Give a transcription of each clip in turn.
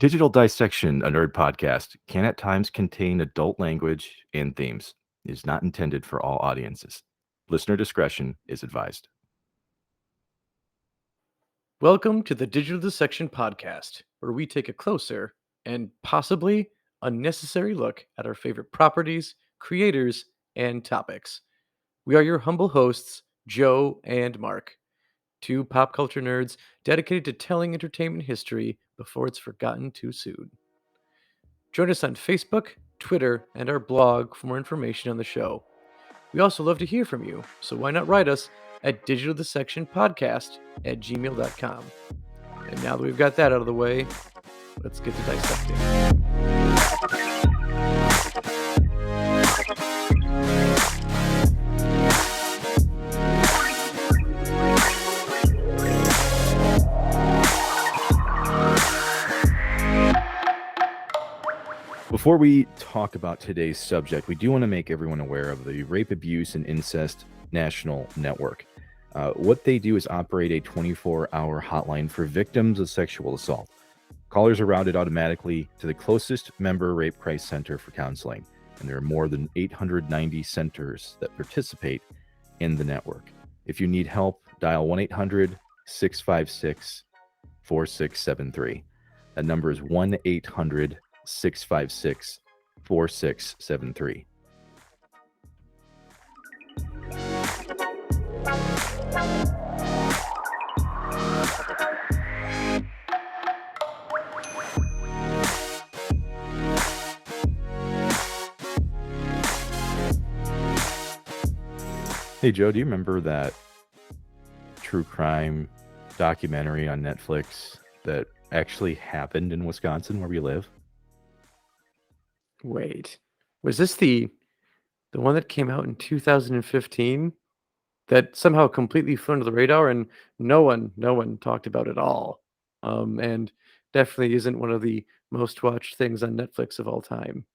Digital Dissection, a nerd podcast, can at times contain adult language and themes. It is not intended for all audiences. Listener discretion is advised. Welcome to the Digital Dissection Podcast, where we take a closer and possibly unnecessary look at our favorite properties, creators, and topics. We are your humble hosts, Joe and Mark, two pop culture nerds dedicated to telling entertainment history before it's forgotten too soon. Join us on Facebook, Twitter, and our blog for more information on the show. We also love to hear from you, so why not write us at digitaldissectionpodcast@gmail.com. And now that we've got that out of the way, let's get to dissecting. Before we talk about today's subject, we do want to make everyone aware of the Rape, Abuse, and Incest National Network. What they do is operate a 24-hour hotline for victims of sexual assault. Callers are routed automatically to the closest member rape crisis center for counseling, and there are more than 890 centers that participate in the network. If you need help, dial 1-800-656-4673. That number is 1-800-656-4673. Hey, Joe, do you remember that true crime documentary on Netflix that actually happened in Wisconsin where we live? Wait, was this the one that came out in 2015 that somehow completely flew under the radar and no one talked about at all? And definitely isn't one of the most watched things on Netflix of all time.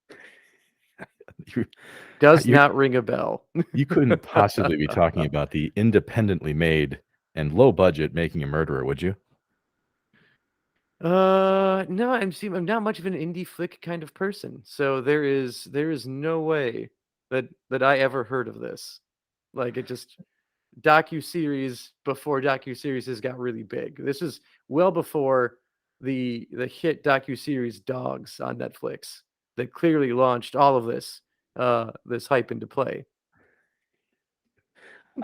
Does not ring a bell. You couldn't possibly be talking about the independently made and low budget Making a Murderer, would you? No, I'm not much of an indie flick kind of person, so there is no way that I ever heard of this. Like, it just docuseries before docuseries got really big. This is well before the hit docuseries Dogs on Netflix that clearly launched all of this this hype into play.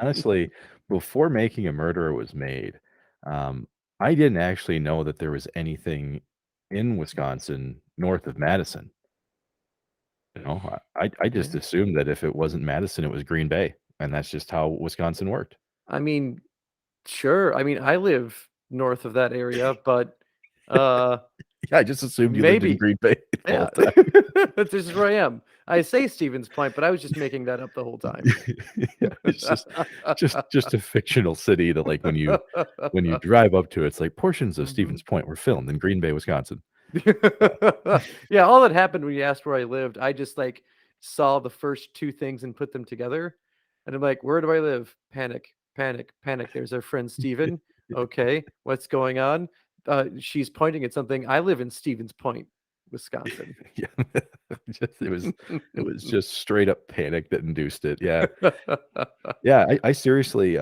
Honestly, before Making a Murderer was made, I didn't actually know that there was anything in Wisconsin north of Madison. You know, I just Yeah. assumed that if it wasn't Madison, it was Green Bay, and that's just how Wisconsin worked. I mean, sure. I mean, I live north of that area, but uh Yeah, I just assumed you lived in maybe. Green Bay the Yeah. whole time. This is where I am. I say Stevens Point, but I was just making that up the whole time. Yeah, it's just a fictional city that, like, when you drive up to it, it's like portions of Stevens Point were filmed in Green Bay, Wisconsin. Yeah, all that happened when you asked where I lived, I just like saw the first two things and put them together. And I'm like, where do I live? Panic, panic, panic. There's our friend Steven. Okay, what's going on? She's pointing at something. I live in Stevens Point, Wisconsin. Yeah, it was just straight up panic that induced it. Yeah. Yeah, I seriously,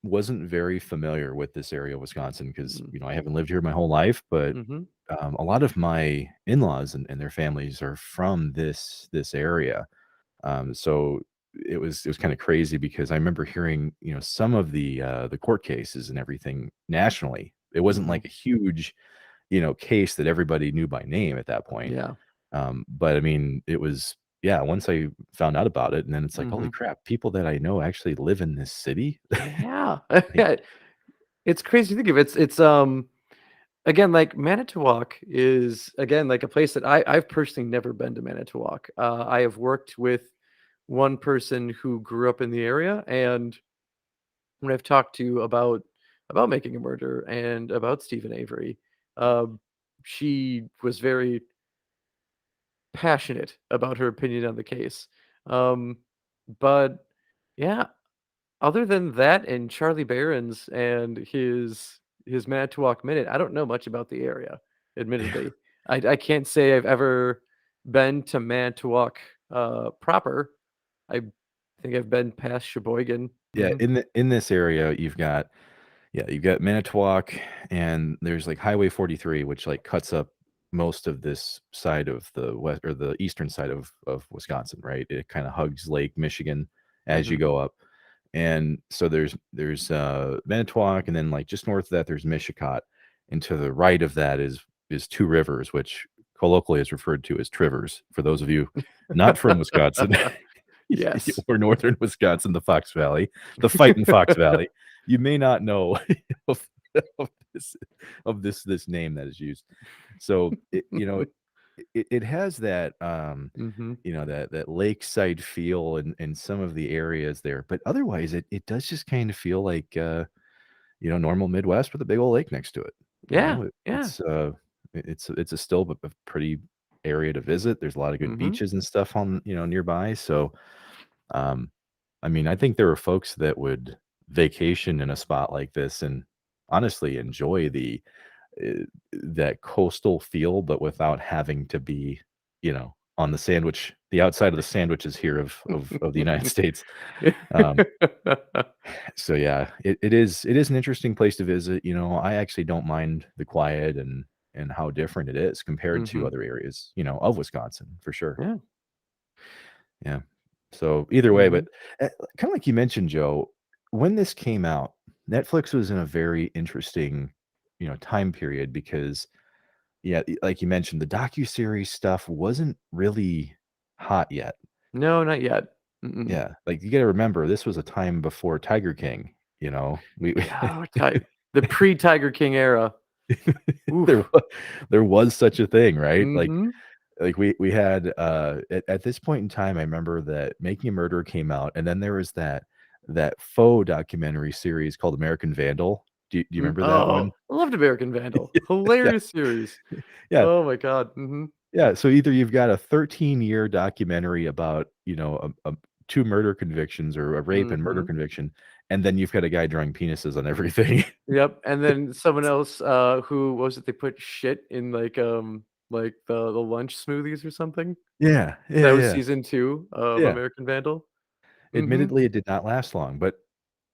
wasn't very familiar with this area of Wisconsin because, I haven't lived here my whole life, but, Mhm. a lot of my in-laws and their families are from this area. So it was kinda crazy because I remember hearing, some of the court cases and everything nationally. It wasn't Mhm. like a huge, case that everybody knew by name at that point. Yeah. But I mean, it was, yeah, once I found out about it, and then it's like, holy Mhm. crap, people that I know actually live in this city. Yeah. Like, It's crazy to think of. It's again, like Manitowoc is again like a place that I've personally never been to Manitowoc. I have worked with one person who grew up in the area, and when I've talked to about Making a Murder and about Steven Avery, um, she was very passionate about her opinion on the case. Um, but yeah, other than that and Charlie Barron's and his Manitowoc Minute, I don't know much about the area, admittedly. I can't say I've ever been to Manitowoc proper. I think I've been past Sheboygan. Yeah, in this area, you've got Manitowoc, and there's, like, Highway 43, which, like, cuts up most of this side of the west or the eastern side of Wisconsin, right? It kinda hugs Lake Michigan as you Mhm. go up, and so there's Manitowoc, and then, like, just north of that, there's Mishicot, and to the right of that is Two Rivers, which colloquially is referred to as Trivers, for those of you not from Wisconsin. Yes. Or northern Wisconsin, the Fox Valley, the fighting Fox Valley. You may not know of of this this name that is used. So, it has that, Mhm. that lakeside feel in some of the areas there, but otherwise, it does just kind of feel like, normal Midwest with a big old lake next to it, Yeah, yeah. it's a still a pretty area to visit. There's a lot of good Mhm. beaches and stuff on, nearby, so, um, I mean, I think there are folks that would vacation in a spot like this and honestly enjoy that coastal feel, but without having to be, on the outside of the sandwiches here of the United States. Um, so yeah, it is an interesting place to visit. I actually don't mind the quiet and how different it is compared to Mhm. other areas, of Wisconsin for sure. Yeah. Yeah. So either way, but Mhm. kind of like you mentioned, Joe, when this came out, Netflix was in a very interesting, time period because, yeah, like you mentioned, the docuseries stuff wasn't really hot yet. No, not yet. Mm-mm. Yeah, like you got to remember, this was a time before Tiger King. We Yeah, the pre-Tiger King era. there Oof. was, there was such a thing, right? Mhm. Like, we had, at this point in time, I remember that Making a Murderer came out, and then there was that faux documentary series called American Vandal. Do you remember that Oh, one? I loved American Vandal. Yeah, Hilarious series. yeah, Oh my god. Mhm. yeah, so either you've got a 13-year documentary about, 2 murder convictions or a rape and murder Mhm. conviction, and then you've got a guy drawing penises on everything. Yep, and then someone else, who what was it? They put shit in, like, the lunch smoothies or something? Yeah, That yeah, was yeah, season 2 of yeah. American Vandal? Mhm. Admittedly, it did not last long, but,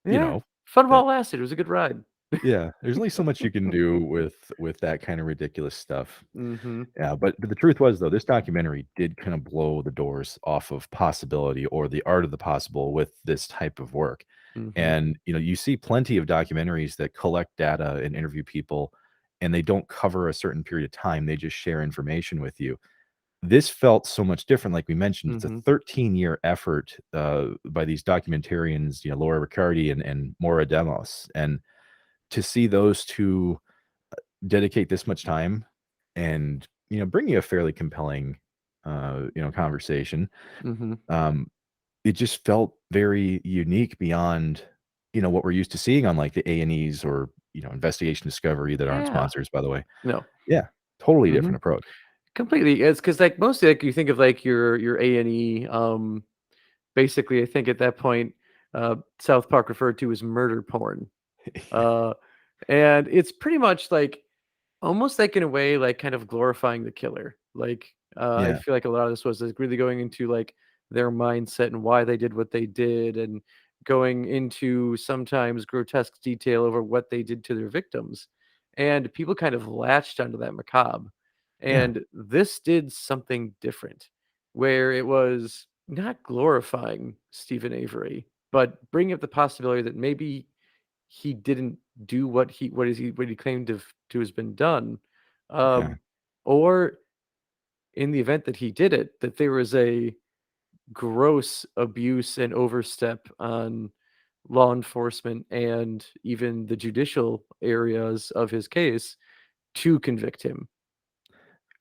you Yeah. know, Fun that while it lasted. It was a good ride. yeah, there's only so much you can do with that kinda ridiculous stuff. Mhm. Yeah, but the truth was, though, this documentary did kinda blow the doors off of possibility or the art of the possible with this type of work. Mhm. And, you see plenty of documentaries that collect data and interview people, and they don't cover a certain period of time, they just share information with you. This felt so much different, like we mentioned, it's a Mhm. 13-year effort, by these documentarians, Laura Riccardi and Maura Demos, and to see those 2 dedicate this much time and, bring you a fairly compelling, conversation. Mhm. Um, it just felt very unique beyond, what we're used to seeing on, like, the A&Es or, Investigation Discovery that aren't Yeah. sponsors, by the way. No. Yeah, totally different Mhm. approach. Completely. It's because like, mostly, like, you think of, like, your A&E, basically, I think at that point, South Park referred to as murder porn. Uh, and it's pretty much, like, almost like, in a way, like, kind of glorifying the killer. Like, I Yeah, feel like a lot of this was, like, really going into, like, their mindset and why they did what they did, and going into sometimes grotesque detail over what they did to their victims. And people kind of latched onto that macabre. yeah, And this did something different, where it was not glorifying Stephen Avery, but bringing up the possibility that maybe he didn't do what he claimed to has been done, yeah. um, or in the event that he did it, that there was a gross abuse and overstep on law enforcement and even the judicial areas of his case to convict him.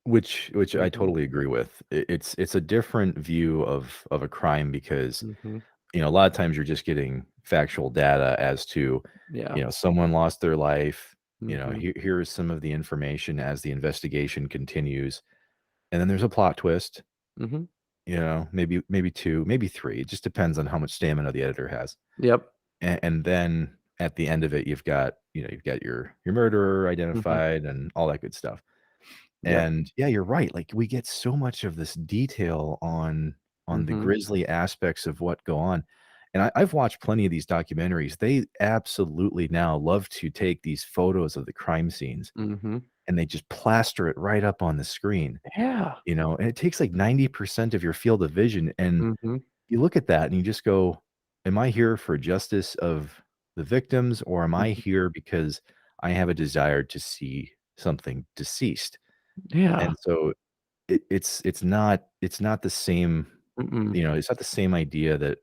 Which I Mhm, totally agree with. It's a different view of a crime because, mhm, a lot of times you're just getting factual data as to, yeah, someone lost their life, mhm, here's some of the information as the investigation continues, and then there's a plot twist, mhm, maybe 2, maybe 3, it just depends on how much stamina the editor has. yep, And then at the end of it, you've got your murderer mhm, identified and all that good stuff. Yep. And yeah, you're right. Like we get so much of this detail on the Mhm. grisly aspects of what go on. And I've watched plenty of these documentaries. They absolutely now love to take these photos of the crime scenes Mhm. and they just plaster it right up on the screen, Yeah. and it takes like 90% of your field of vision. And Mhm. you look at that and you just go, am I here for justice of the victims or am I Mhm. here because I have a desire to see something deceased? Yeah. And so it's not the same, Mm-mm. it's not the same idea that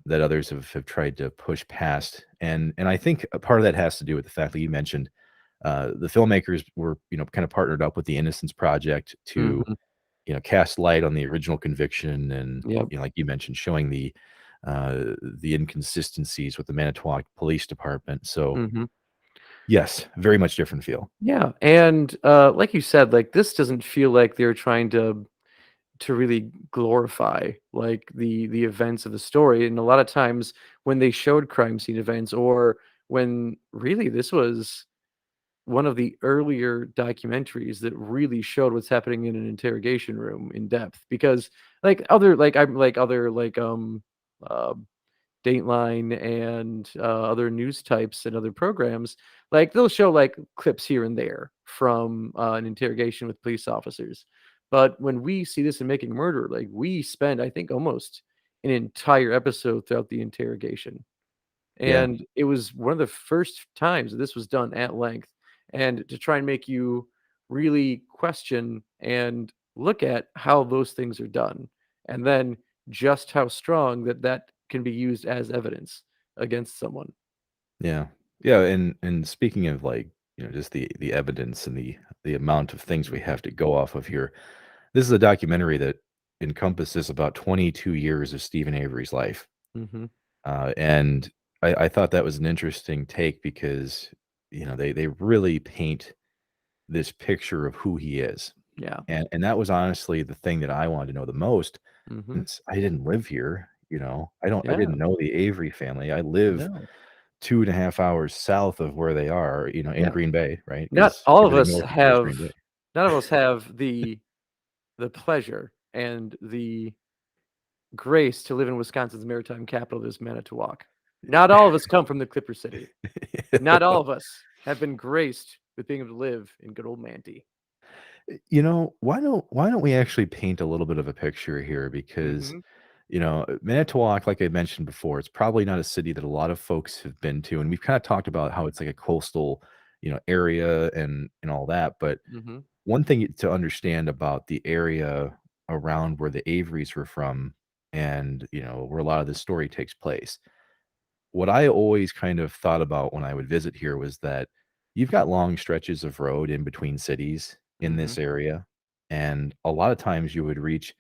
that others have tried to push past. And I think a part of that has to do with the fact that you mentioned the filmmakers were, kind of partnered up with the Innocence Project to, Mhm. cast light on the original conviction and, Yep. like you mentioned, showing the inconsistencies with the Manitowoc Police Department. So Mhm. yes, very much different feel. Yeah, and, like you said, like, this doesn't feel like they're trying to really glorify, like, the events of the story, and a lot of times when they showed crime scene events or when really this was one of the earlier documentaries that really showed what's happening in an interrogation room in depth because, uh Dateline and, other news types and other programs, like, they'll show, like, clips here and there from, an interrogation with police officers. But when we see this in Making a Murderer, like, we spend, I think, almost an entire episode throughout the interrogation. Yeah, And it was one of the first times that this was done at length, and to try and make you really question and look at how those things are done, and then just how strong that can be used as evidence against someone. yeah, yeah. And speaking of like, just the evidence and the amount of things we Mhm, have to go off of here. This is a documentary that encompasses about 22 years of Steven Avery's life. mhm, And I thought that was an interesting take because, they really paint this picture of who he is. yeah, And that was honestly the thing that I wanted to know the most mhm, since I didn't live here. I yeah, didn't know the Avery family. I live no, 2.5 hours south of where they are, in yeah. Green Bay, right? Not Because all of everything us north of here is Green have Bay. none of us have the pleasure and the grace to live in Wisconsin's maritime capital is Manitowoc. Not all of us come from the Clipper City. Not all of us have been graced with being able to live in good old Manti. Why don't we actually paint a little bit of a picture here? Because, Mhm, Manitowoc, like I mentioned before, it's probably not a city that a lot of folks have been to, and we've kinda talked about how it's like a coastal, area and all that, but mhm, one thing to understand about the area around where the Averys were from and, where a lot of this story takes place, what I always kind of thought about when I would visit here was that you've got long stretches of road in between cities in mhm. this area, and a lot of times you would reach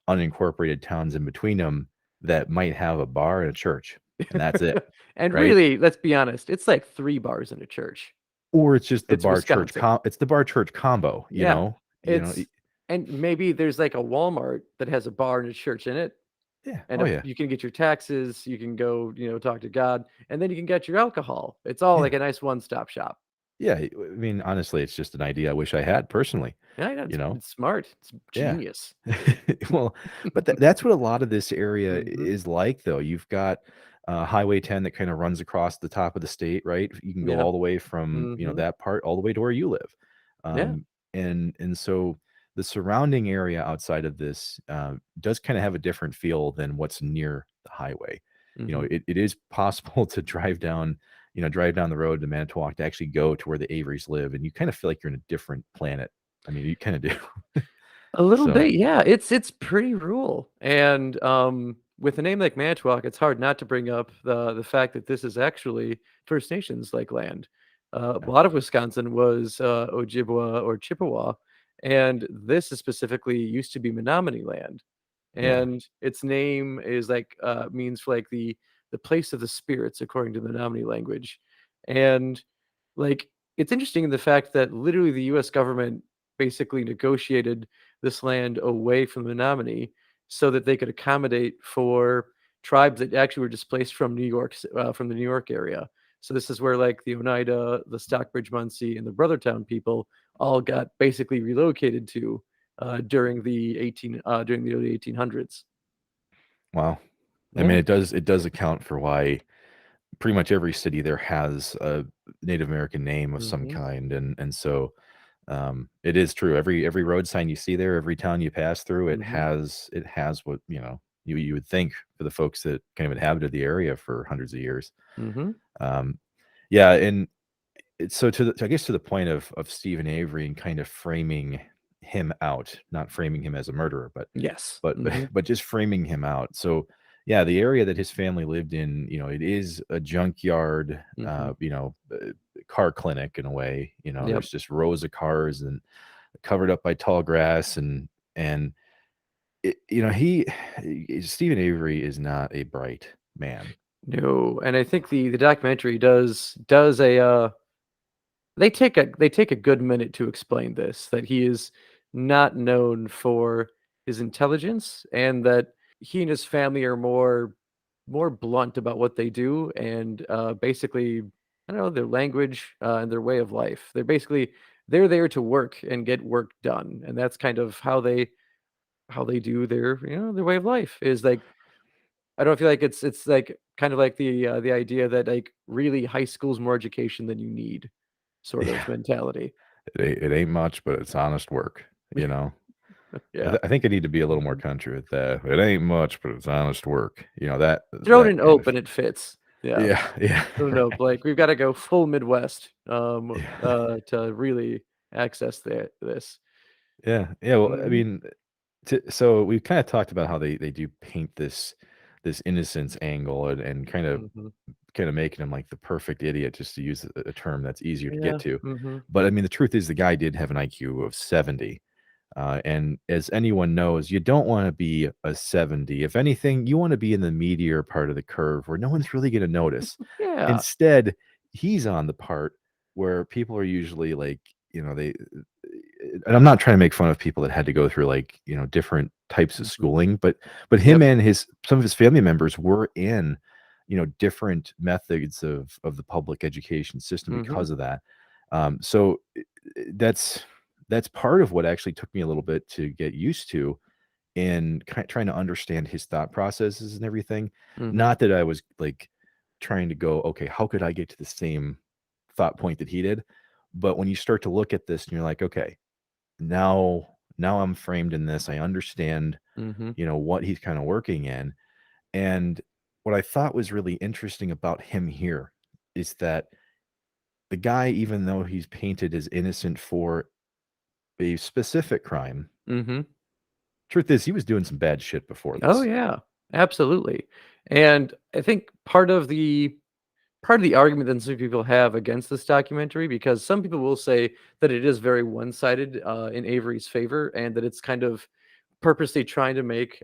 unincorporated towns in between them that might have a bar and a church, and that's it, And right? really, let's be honest, it's like 3 bars in a church. Or it's just the It's bar church Wisconsin. it's the bar church combo, Yeah. y It's and maybe there's like a Walmart that has a bar and a church in it, yeah, and oh a yeah, you can get your taxes, you can go, talk to God, and then you can get your alcohol. It's all yeah. like a nice one-stop shop. Yeah, I mean, honestly, it's just an idea I wish I had personally, Yeah, yeah, you know? it's smart. It's Yeah. genius. Well, but that's what a lot of this area Mhm. is like, though. You've got, Highway 10 that kinda runs across the top of the state, right? You can go Yeah. all the way from, Mhm. that part all the way to where you live. Yeah. And so the surrounding area outside of this, does kinda have a different feel than what's near the highway. Mhm. It is possible to drive down the road to Manitowoc to actually go to where the Averys live, and you kinda feel like you're in a different planet. I mean, you kinda do. A little So, bit, yeah, it's pretty rural, and, with a name like Manitowoc, it's hard not to bring up the fact that this is actually First Nations, like, land. A yeah, lot of Wisconsin was, Ojibwa or Chippewa, and this is specifically used to be Menominee land, yeah. and its name is, like, means, like, the place of the spirits according to the Menominee language, and like, it's interesting in the fact that literally the US government basically negotiated this land away from the Menominee so that they could accommodate for tribes that actually were displaced from from the New York area. So this is where like the Oneida, the Stockbridge Munsee, and the Brothertown people all got basically relocated to during the early 1800s. Wow. I mean, Yeah. it does account for why pretty much every city there has a Native American name of some Hmm. kind, and so it is true. Every road sign you see there, every town you pass through, Hmm. it has what you would think for the folks that kind of inhabited the area for hundreds of years. Hmm. Um, yeah, and so I guess to the point of Stephen Avery and kind of framing him out, not framing him as a murderer, Yes. but Hmm. but just framing him out. So yeah, the area that his family lived in, it is a junkyard, Hmm. car clinic in a way. Yep. There's just rows of cars and covered up by tall grass, and he Stephen Avery is not a bright man. No, and I think the documentary does a they take a good minute to explain this, that he is not known for his intelligence, and that he and his family are more blunt about what they do, and basically, I don't know, their language and their way of life. They're there to work and get work done, and that's kind of how they do their way of life is like I don't feel like it's like kind of like the idea that like really high school's more education than you need sort of Yeah, mentality. it ain't much, but it's honest work. You know, Yeah. I think I need to be a little more Mhm. country with that. It ain't much, but it's honest work. That Thrown that in kind of open, it fits. Yeah. yeah, yeah, No, no, no, right. like, we've gotta go full Midwest, Yeah. to really access this. Yeah, yeah, well, I Mhm, mean, so we've kinda talked about how they do paint this innocence angle and mhm. kinda making him like the perfect idiot, just to use a term that's easier to get Yeah, to. mhm, But I mean, the truth is the guy did have an IQ of 70. And as anyone knows, you don't want to be a 70. If anything, you want to be in the meteor part of the curve where no one's really going to notice. yeah, Instead, he's on the part where people are usually like, and I'm not trying to make fun of people that had to go through like, different types of mhm, schooling, but him yep, and some of his family members were in, different methods of the public education system mhm, because of that. So that's part of what actually took me a little bit to get used to in trying to understand his thought processes and everything. mhm, Not that I was like trying to go, okay, how could I get to the same thought point that he did? But when you start to look at this and you're like, okay, now I'm framed in this. I understand, mhm, what he's kind of working in. And what I thought was really interesting about him here is that the guy, even though he's painted as innocent for a specific crime, mhm. truth is he was doing some bad shit before Oh, this. yeah, absolutely, and I think part of the argument that some people have against this documentary, because some people will say that it is very one-sided in Avery's favor, and that it's kind of purposely trying to make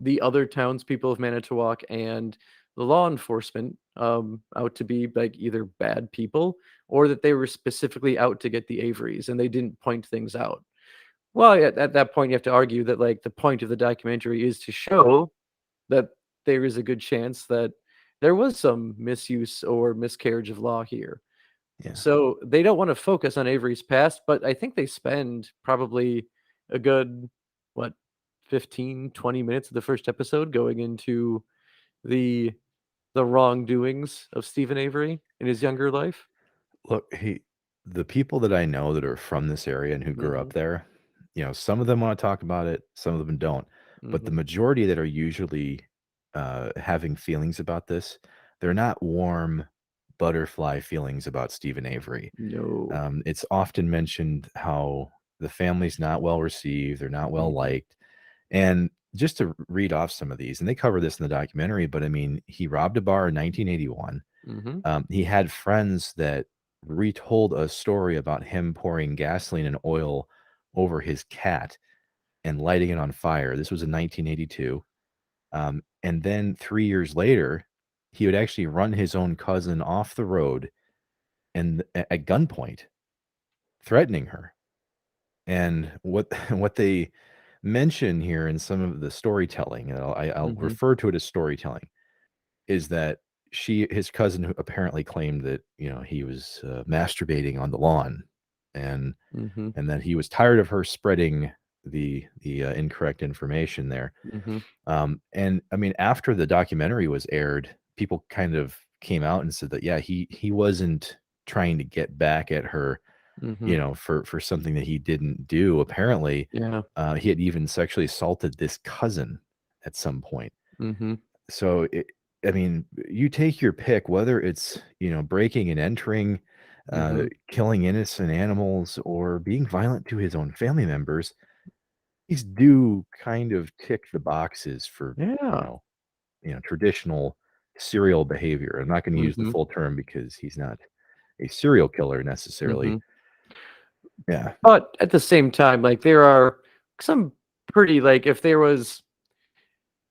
the other townspeople of Manitowoc and the law enforcement out to be like either bad people, or that they were specifically out to get the Averys and they didn't point things out. Well, at that point, you have to argue that like the point of the documentary is to show that there is a good chance that there was some misuse or miscarriage of law here. Yeah. So they don't want to focus on Avery's past, but I think they spend probably a good, what, 15, 20 minutes of the first episode going into the the wrongdoings of Stephen Avery in his younger life. Look, the people that I know that are from this area and who grew Mhm, up there, some of them want to talk about it, some of them don't. But the mhm. majority that are usually having feelings about this, they're not warm butterfly feelings about Stephen Avery. No. It's often mentioned how the family's not well received, they're not well Mhm, liked. And just to read off some of these, and they cover this in the documentary, but I mean, he robbed a bar in 1981. mhm. He had friends that retold a story about him pouring gasoline and oil over his cat and lighting it on fire. This was in 1982. And then 3 years later, he would actually run his own cousin off the road and at gunpoint, threatening her. And what what they mention here in some of the storytelling, and I'll Mhm. refer to it as storytelling, is that his cousin who apparently claimed that he was masturbating on the lawn, and Mhm. and that he was tired of her spreading the incorrect information there. Mhm. And I mean, after the documentary was aired, people kind of came out and said that yeah, he wasn't trying to get back at her, Mhm. for something that he didn't do. Apparently, Yeah. he had even sexually assaulted this cousin at some point. Mhm. So I mean, you take your pick, whether it's breaking and entering, Mhm. killing innocent animals, or being violent to his own family members. These do kind of tick the boxes for Yeah. traditional serial behavior. I'm not going to use the Mhm. full term because he's not a serial killer necessarily. Mhm. Yeah, But at the same time, like, there are some pretty, like, if there was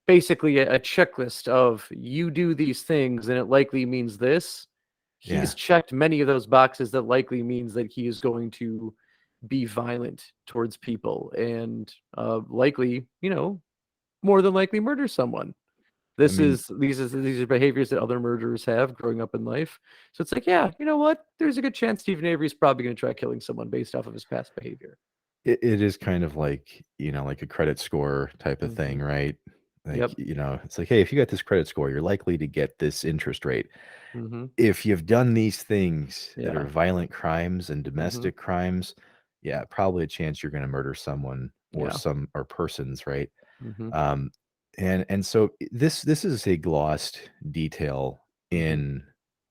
basically a checklist of you do these things and it likely means this, he's yeah. checked many of those boxes that likely means that he is going to be violent towards people and likely, more than likely murder someone. I mean, These are behaviors that other murderers have growing up in life. So it's like, yeah, you know what? There's a good chance Stephen Avery's probably going to try killing someone based off of his past behavior. it is kind of like like a credit score type of thing, Hmm. right? Like, Yep. it's like, hey, if you got this credit score, you're likely to get this interest rate. Hmm. If you've done these things that are Yeah. violent crimes and Hmm. domestic crimes, yeah, probably a chance you're gonna murder someone or Yeah. some or persons, right? Hmm. Um, and so this is a glossed detail Hmm. in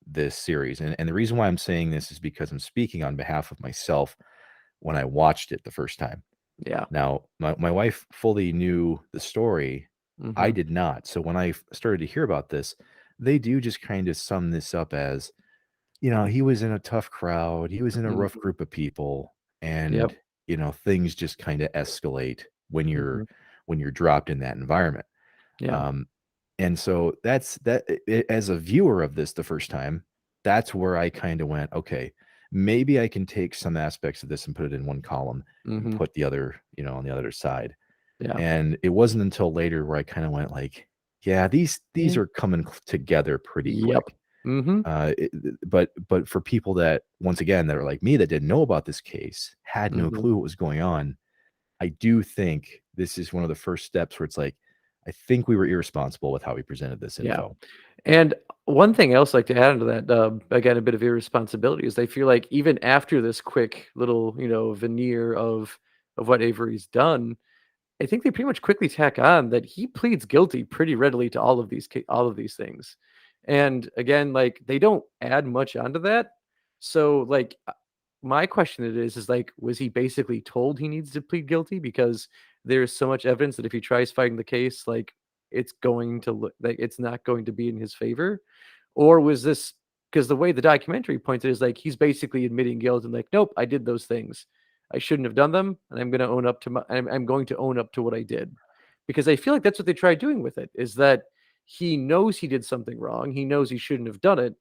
this series, and the reason why I'm saying this is because I'm speaking on behalf of myself when I watched it the first time. Yeah. Now, my wife fully knew the story. I Hmm. did not. So when I started to hear about this, they do just kind of sum this up as he was in a tough crowd, he was in a rough Hmm. group of people, and, Yep. things just kinda escalate when you're Hmm. dropped in that environment. Yeah. Um, and so as a viewer of this the first time, that's where I kinda went, "Okay, maybe I can take some aspects of this and put it in one column and Hmm. put the other, on the other side." Yeah. And it wasn't until later where I kinda went like, "Yeah, these Yeah. are coming together pretty Yep. quick." Hmm. But for people that once again that are like me that didn't know about this case, had no Hmm. clue what was going on, I do think this is one of the first steps where it's like, I think we were irresponsible with how we presented this Yeah. info. And one thing else like to add into that, again, a bit of irresponsibility is I feel like even after this quick little, veneer of what Avery's done, I think they pretty much quickly tack on that he pleads guilty pretty readily to all of these things. And again, like, they don't add much onto that. So like, my question it is like, was he basically told he needs to plead guilty because there's so much evidence that if he tries fighting the case, like, it's going to look like it's not going to be in his favor? Or was this because the way the documentary points it is like he's basically admitting guilt and like, nope, I did those things. I shouldn't have done them, and I'm going to own up to what I did. Because I feel like that's what they tried doing with it, is that he knows he did something wrong. He knows he shouldn't have done it,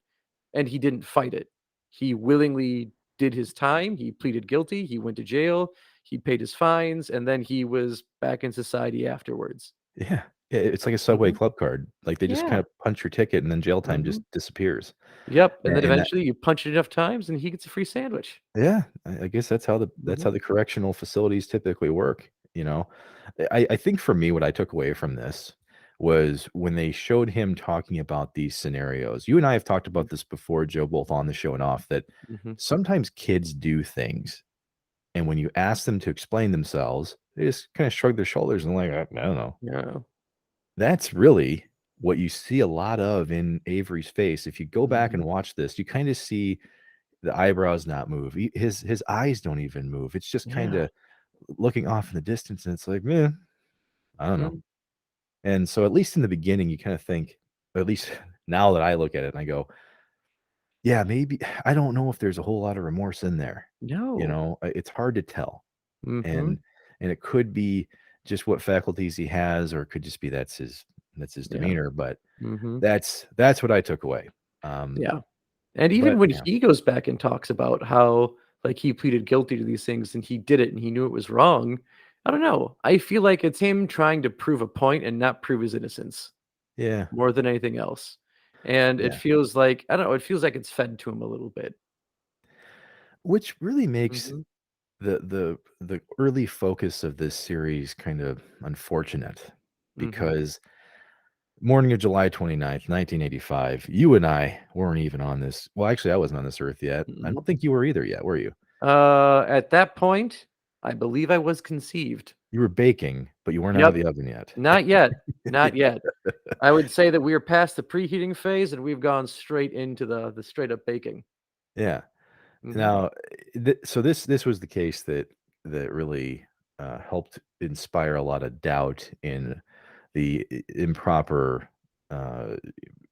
and he didn't fight it. He willingly did his time. He pleaded guilty. He went to jail. He paid his fines, and then he was back in society afterwards. Yeah. Yeah, it's like a Subway Hmm. club card. Like, they just Yeah. kinda punch your ticket and then jail time Hmm. just disappears. Yep. And then And that eventually you punch it enough times, and he gets a free sandwich. yeah, I guess that's Hmm. how the correctional facilities typically work, you know? I think for me, what I took away from this was when they showed him talking about these scenarios. You and I have talked about this before, Joe, both on the show and off, that Hmm. sometimes kids do things, and when you ask them to explain themselves, they just kinda shrug their shoulders and like, I don't know." Yeah. That's really what you see a lot of in Avery's face. If you go back and Hmm. watch this, you kinda see the eyebrows not move. His eyes don't even move. It's just Yeah. kinda looking off in the distance, and it's like, "Man, I don't know." Mm. And so at least in the beginning, you kinda think, at least now that I look at it and I go, "Yeah, maybe." I don't know if there's a whole lot of remorse in there, No. It's hard to tell, Hmm. and it could be just what faculties he has, or it could just be that's his Yeah. demeanor, but Hmm. that's what I took away. Um, Yeah. And even but when yeah. he goes back and talks about how, like, he pleaded guilty to these things and he did it and he knew it was wrong, I don't know. I feel like it's him trying to prove a point and not prove his innocence Yeah. more than anything else. and it Yeah. feels like I don't know, it feels like it's fed to him a little bit. Which really makes Mhm, the early focus of this series kind of unfortunate mhm, because morning of July 29th, 1985, you and I weren't even on this. Well, actually, I wasn't on this earth yet. I mhm. don't think you were either yet, were you? At that point, I believe I was conceived. You were baking, but you weren't out of Yep, the oven yet. not yet, not yet. I would say that we are past the preheating phase, and we've gone straight into the straight up baking. Yeah. Mhm, Now, so this was the case that really helped inspire a lot of doubt in the improper uh,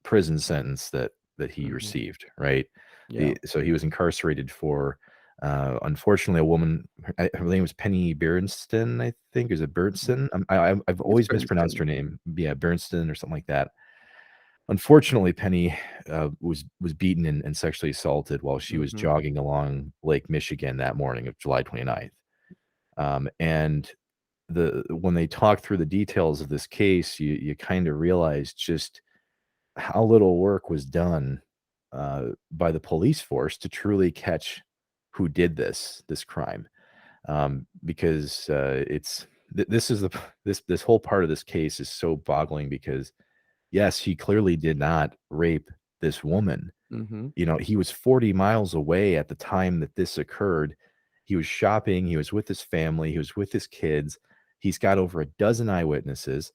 prison sentence that he mhm. received. Right. Yeah, So he was incarcerated for. Unfortunately, a woman. Her name was Penny Bernston, I think. Is it mhm. Bernston? I've It's always mispronounced her Princeton. name. Yeah, Bernston or something like that. Unfortunately, Penny, was beaten and sexually assaulted while she was Mhm, jogging along Lake Michigan that morning of July 29th. And when they talk through the details of this case, you kinda realize just how little work was done, by the police force to truly catch who did this crime. Because, it's this is the this whole part of this case is so boggling because yes, he clearly did not rape this woman. mhm. You know, he was 40 miles away at the time that this occurred. He was shopping, he was with his family, he was with his kids. He's got over a dozen eyewitnesses.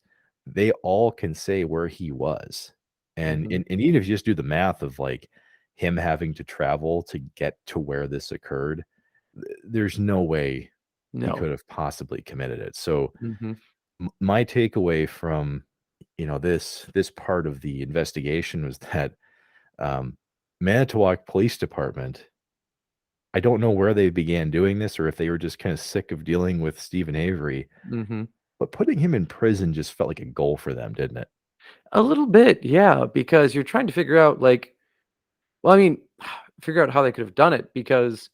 They all can say where he was. And Mhm. and even if you just do the math of, like, him having to travel to get to where this occurred, there's no way he No. could have possibly committed it. So, Mhm. my takeaway from, this part of the investigation was that, um, Manitowoc Police Department, I don't know where they began doing this or if they were just kinda sick of dealing with Steven Avery, Mhm. but putting him in prison just felt like a goal for them, didn't it? A little bit, yeah, because you're trying to figure out, like well, I mean, figure out how they could have done it because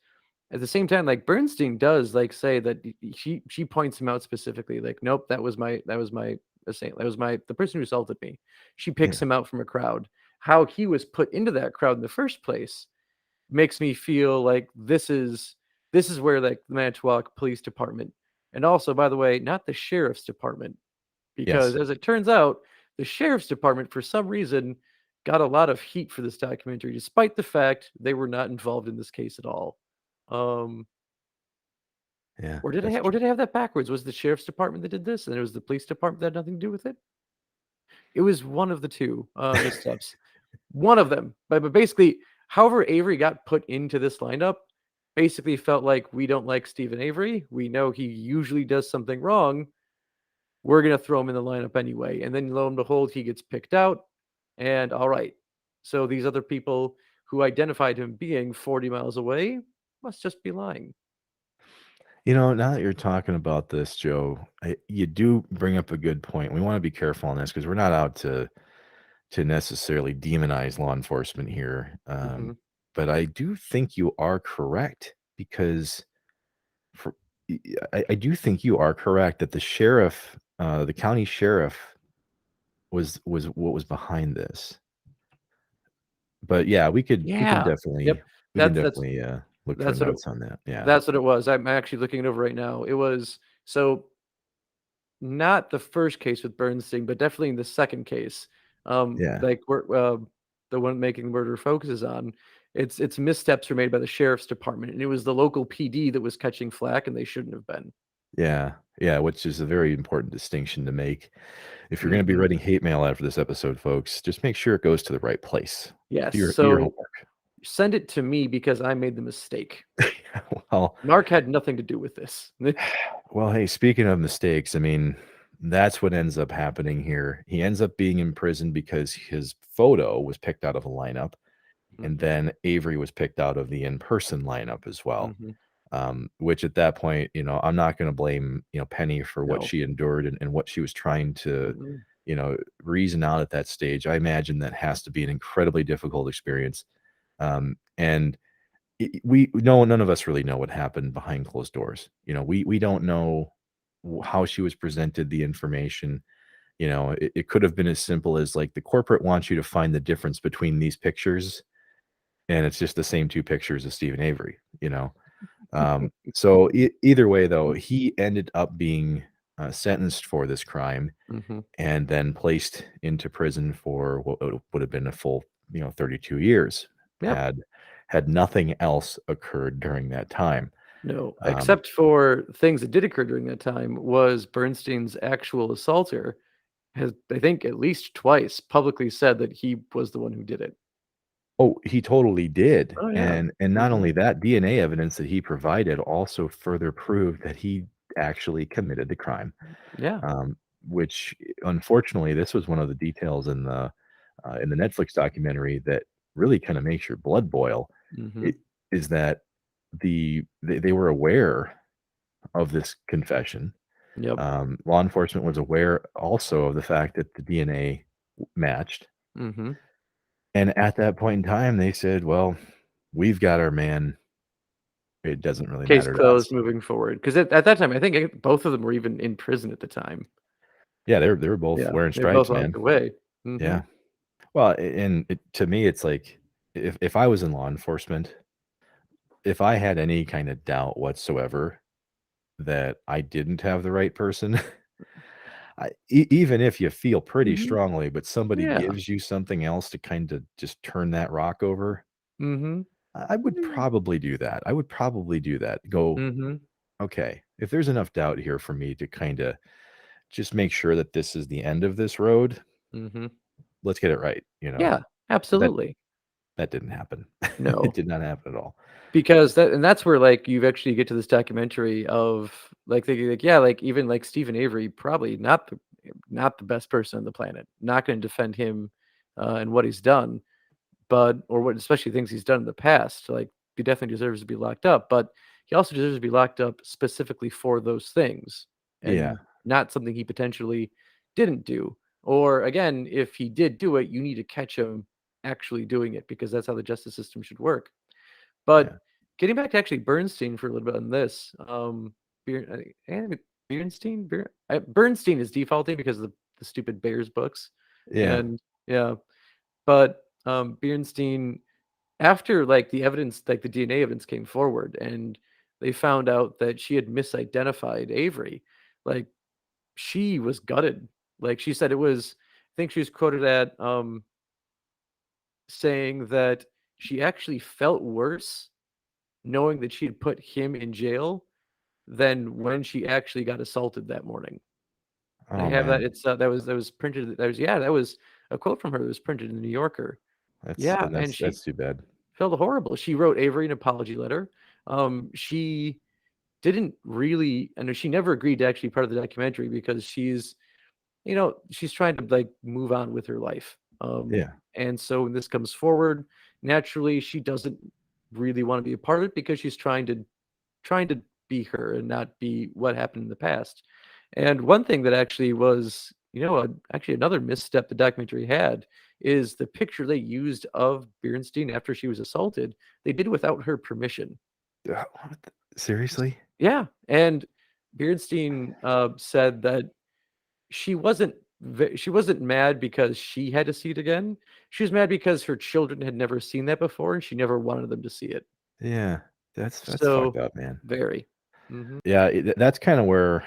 at the same time, like, Bernstein does, like, say that she points him out specifically, like, "Nope, that was my assailant that was my the person who assaulted me." She picks Yeah. him out from a crowd. How he was put into that crowd in the first place makes me feel like this is where, like, the Manitowoc Police Department and also, by the way, not the Sheriff's Department, because Yes. as it turns out, the Sheriff's Department, for some reason, got a lot of heat for this documentary despite the fact they were not involved in this case at all. Um, Yeah, or did I that's ha or true. did I have that backwards? Was the Sheriff's Department that did this, and it was the Police Department that had nothing to do with it? It was one of the 2, missteps. One of them, but basically, however Avery got put into this lineup, basically felt like, "We don't like Steven Avery. We know he usually does something wrong. We're gonna throw him in the lineup anyway." And then lo and behold, he gets picked out, and alright. So these other people who identified him being 40 miles away must just be lying. Now that you're talking about this, Joe, you do bring up a good point. We wanna be careful on this because 'cause we're not out to necessarily demonize law enforcement here, Mhm, but I do think you are correct because for I do think you are correct that the county sheriff was what was behind this. But yeah, yeah. Yep. we can That's definitely, look for that's what it notes on that. Yeah. that's what it was. I'm actually looking it over right now. It was so not the first case with Bernstein, but definitely in the second case, Yeah. like where the one making murder focuses on, it's missteps were made by the sheriff's department, and it was the local PD that was catching flack, and they shouldn't have been. Yeah. Yeah, which is a very important distinction to make. If you're gonna be Mhm. writing hate mail after this episode, folks, just make sure it goes to the right place. Yes. Do your So homework. send it to me because I made the mistake. Well Mark had nothing to do with this. well, hey, speaking of mistakes, I mean, that's what ends up happening here. He ends up being in prison because his photo was picked out of a lineup, and Mhm. then Avery was picked out of the in-person lineup as well. Mhm. Which at that point, I'm not gonna blame, Penny for what No. she endured and what she was trying to, Mm-mm. reason out at that stage. I imagine that has to be an incredibly difficult experience. And we no none of us really know what happened behind closed doors. We don't know how she was presented the information. it could have been as simple as like the corporate wants you to find the difference between these pictures, and it's just the same two pictures of Steven Avery. So either way, though, he ended up being sentenced for this crime Mhm. and then placed into prison for what would have been a full 32 years Yep. had nothing else occurred during that time. No, um, except for things that did occur during that time was Bernstein's actual assaulter has, I think, at least twice publicly said that he was the one who did it. oh, he totally did, Oh, yeah. and not Mhm. only that, DNA evidence that he provided also further proved that he actually committed the crime. Yeah. Which unfortunately, this was one of the details in the Netflix documentary that really kind of makes your blood boil. Mhm. It is that they were aware of this confession. Yep. Law enforcement was aware also of the fact that the DNA matched, Mhm. and at that point in time, they said, "Well, we've got our man. It doesn't really Case matter to us." closed moving forward. 'Cause at that time, I think both of them were even in prison at the time. Yeah, they were both Yeah, wearing they both stripes, walked man. away. Yeah. Mhm. Well, to me, it's like if I was in law enforcement, if I had any kind of doubt whatsoever that I didn't have the right person, even if you feel pretty Mhm. strongly, but somebody Yeah. gives you something else to kind of just turn that rock over, Mhm. I would Mm. probably do that. I would probably do that. Go, Mhm. okay, if there's enough doubt here for me to kind of just make sure that this is the end of this road, Mhm. let's get it right. Yeah, But that absolutely. that didn't happen. It No. did not happen at all. Because that's where, like, you actually get to this documentary of, like, thinking, like, yeah, like, even, like, Steven Avery, probably not the best person on the planet. Not gonna defend him, and what he's done, but or what especially things he's done in the past. Like, he definitely deserves to be locked up, but he also deserves to be locked up specifically for those things, Yeah, and not something he potentially didn't do. Or again, if he did do it, you need to catch him actually doing it because that's how the justice system should work. yeah, But getting back to actually Bernstein for a little bit on this, Bernstein, Bernstein is defaulting because of the stupid Bears books, yeah. and yeah, but Bernstein, after like the evidence, like the DNA evidence came forward, and they found out that she had misidentified Avery, like she was gutted. Like she said, it was. I think she was quoted at saying that she actually felt worse knowing that she had put him in jail than when she actually got assaulted that morning. I Oh, have that. man. It's that was printed. That was yeah. That was a quote from her that was printed in the New Yorker. That's Yeah, and and that's she that's too bad. felt horrible. She wrote Avery an apology letter. She didn't really, I know she never agreed to actually be part of the documentary because she's trying to like move on with her life. Yeah, And so when this comes forward, naturally she doesn't really want to be a part of it because she's trying to be her and not be what happened in the past. And one thing that actually was, actually another misstep the documentary had is the picture they used of Bernstein after she was assaulted. They did without her permission. what the seriously? Yeah, and Bernstein said that she wasn't mad because she had to see it again. She was mad because her children had never seen that before, and she never wanted them to see it. Yeah, that's fucked So, up, man. very. Mhm. Yeah, that's kinda where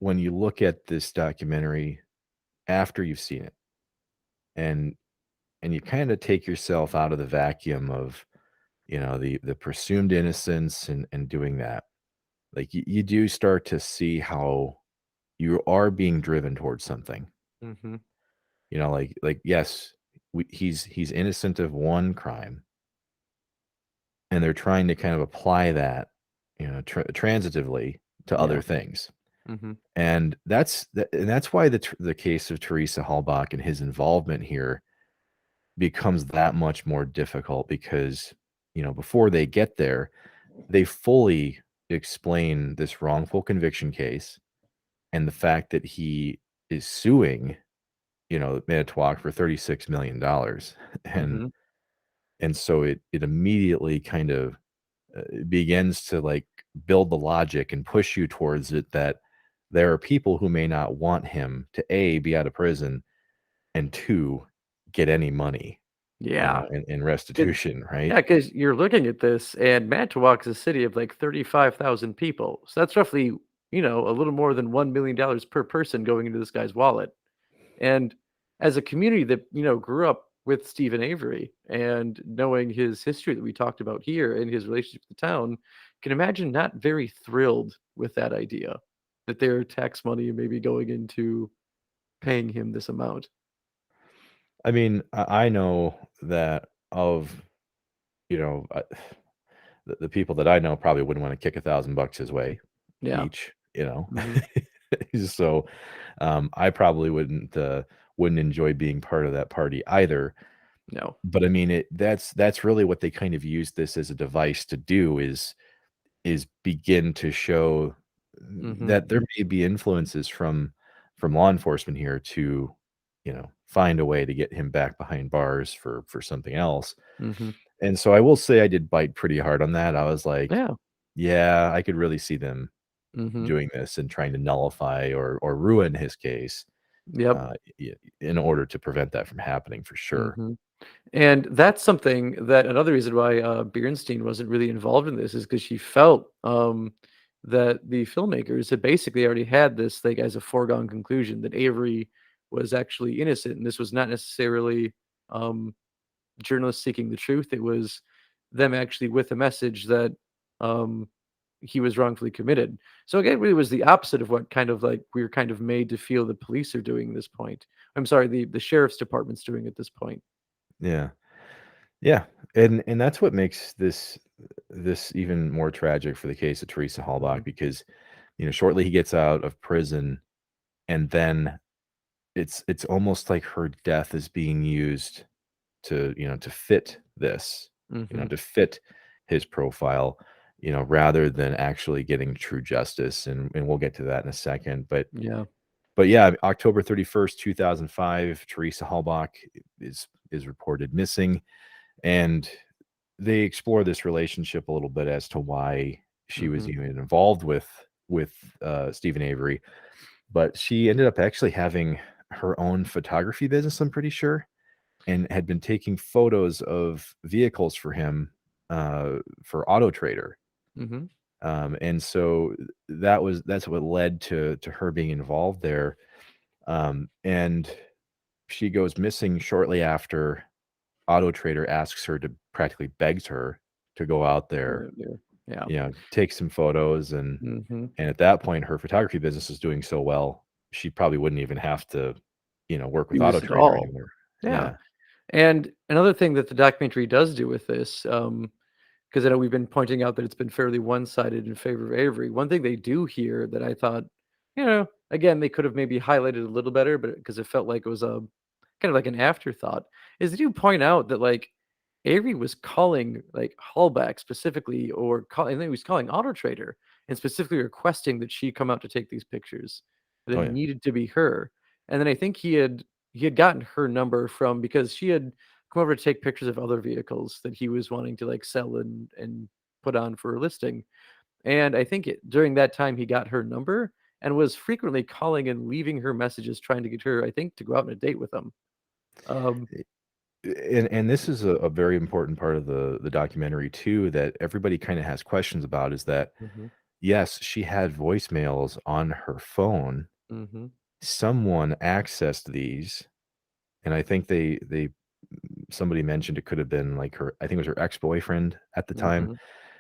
when you look at this documentary after you've seen it, and you kinda take yourself out of the vacuum of, the presumed innocence and doing that, like, you do start to see how you are being driven towards something. Mhm. Yes, he's innocent of one crime, and they're trying to kind of apply that, transitively to Yeah. other things. Mhm. And that's why the case of Teresa Halbach and his involvement here becomes that much more difficult because, before they get there, they fully explain this wrongful conviction case and the fact that he is suing, Manitowoc for $36 million. And Mhm. so it immediately kind of begins to like build the logic and push you towards it that there are people who may not want him to A, be out of prison, and two, get any money, Yeah. in 'Cause restitution, right? yeah, because 'cause you're looking at this, and Manitowoc's a city of, like, 35,000 people, so that's roughly, a little more than $1,000,000 per person going into this guy's wallet, and as a community that, grew up with Steven Avery and knowing his history that we talked about here and his relationship with the town, can imagine not very thrilled with that idea, that their tax money may be going into paying him this amount. I mean, I know that of, you know, the people that I know probably wouldn't wanna kick $1,000 his way Yeah. each, you know? Mhm. So, I probably wouldn't enjoy being part of that party either. No. But I mean, that's really what they kind of use this as a device to do is begin to show Mhm. that there may be influences from law enforcement here to, find a way to get him back behind bars for something else. Mhm. And so I will say I did bite pretty hard on that. I was like, Yeah. yeah, I could really see them Mhm. doing this and trying to nullify or ruin his case, Yep. in order to prevent that from happening for sure. Mhm. And that's something that another reason why, Bernstein wasn't really involved in this is because she felt, that the filmmakers had basically already had this thing as a foregone conclusion that Avery was actually innocent, and this was not necessarily, um, journalists seeking the truth, it was them actually with a message that, um, he was wrongfully committed. So again, it really was the opposite of what kind of like we were kind of made to feel the police are doing at this point. I'm sorry, the sheriff's department's doing at this point. Yeah. Yeah, and that's what makes this even more tragic for the case of Teresa Halbach Mhm, because, shortly he gets out of prison, and then it's almost like her death is being used to fit this, mhm, to fit his profile, rather than actually getting true justice, and we'll get to that in a second, yeah, but yeah, October 31st, 2005, Teresa Halbach is reported missing, and they explore this relationship a little bit as to why she was mhm, even involved with Steven Avery, but she ended up actually having her own photography business, I'm pretty sure, and had been taking photos of vehicles for him, for Auto Trader. mhm, And so that's what led to her being involved there. And she goes missing shortly after Auto Trader asks her to practically begs her to go out there, there, yeah, take some photos, mhm, and at that point, her photography business is doing so well, she probably wouldn't even have to, work with Auto use it Trader all. anymore. Yeah, Yeah. and another thing that the documentary does do with this, because I know we've been pointing out that it's been fairly one-sided in favor of Avery. One thing they do here that I thought, again, they could have maybe highlighted a little better, but because it felt like it was a kind of like an afterthought, is they do point out that like Avery was calling like Hallback specifically, or and then he was calling Auto Trader and specifically requesting that she come out to take these pictures. That Oh, it yeah. needed to be her, and then I think he had gotten her number from because she had come over to take pictures of other vehicles that he was wanting to, like, sell and put on for a listing, and I think during that time, he got her number and was frequently calling and leaving her messages trying to get her, I think, to go out on a date with him. Um And this is a very important part of the documentary too that everybody kinda has questions about is that, Mhm, yes, she had voicemails on her phone. mhm, Someone accessed these, and I think they somebody mentioned it could have been, like, her I think it was her ex-boyfriend at the time. mhm,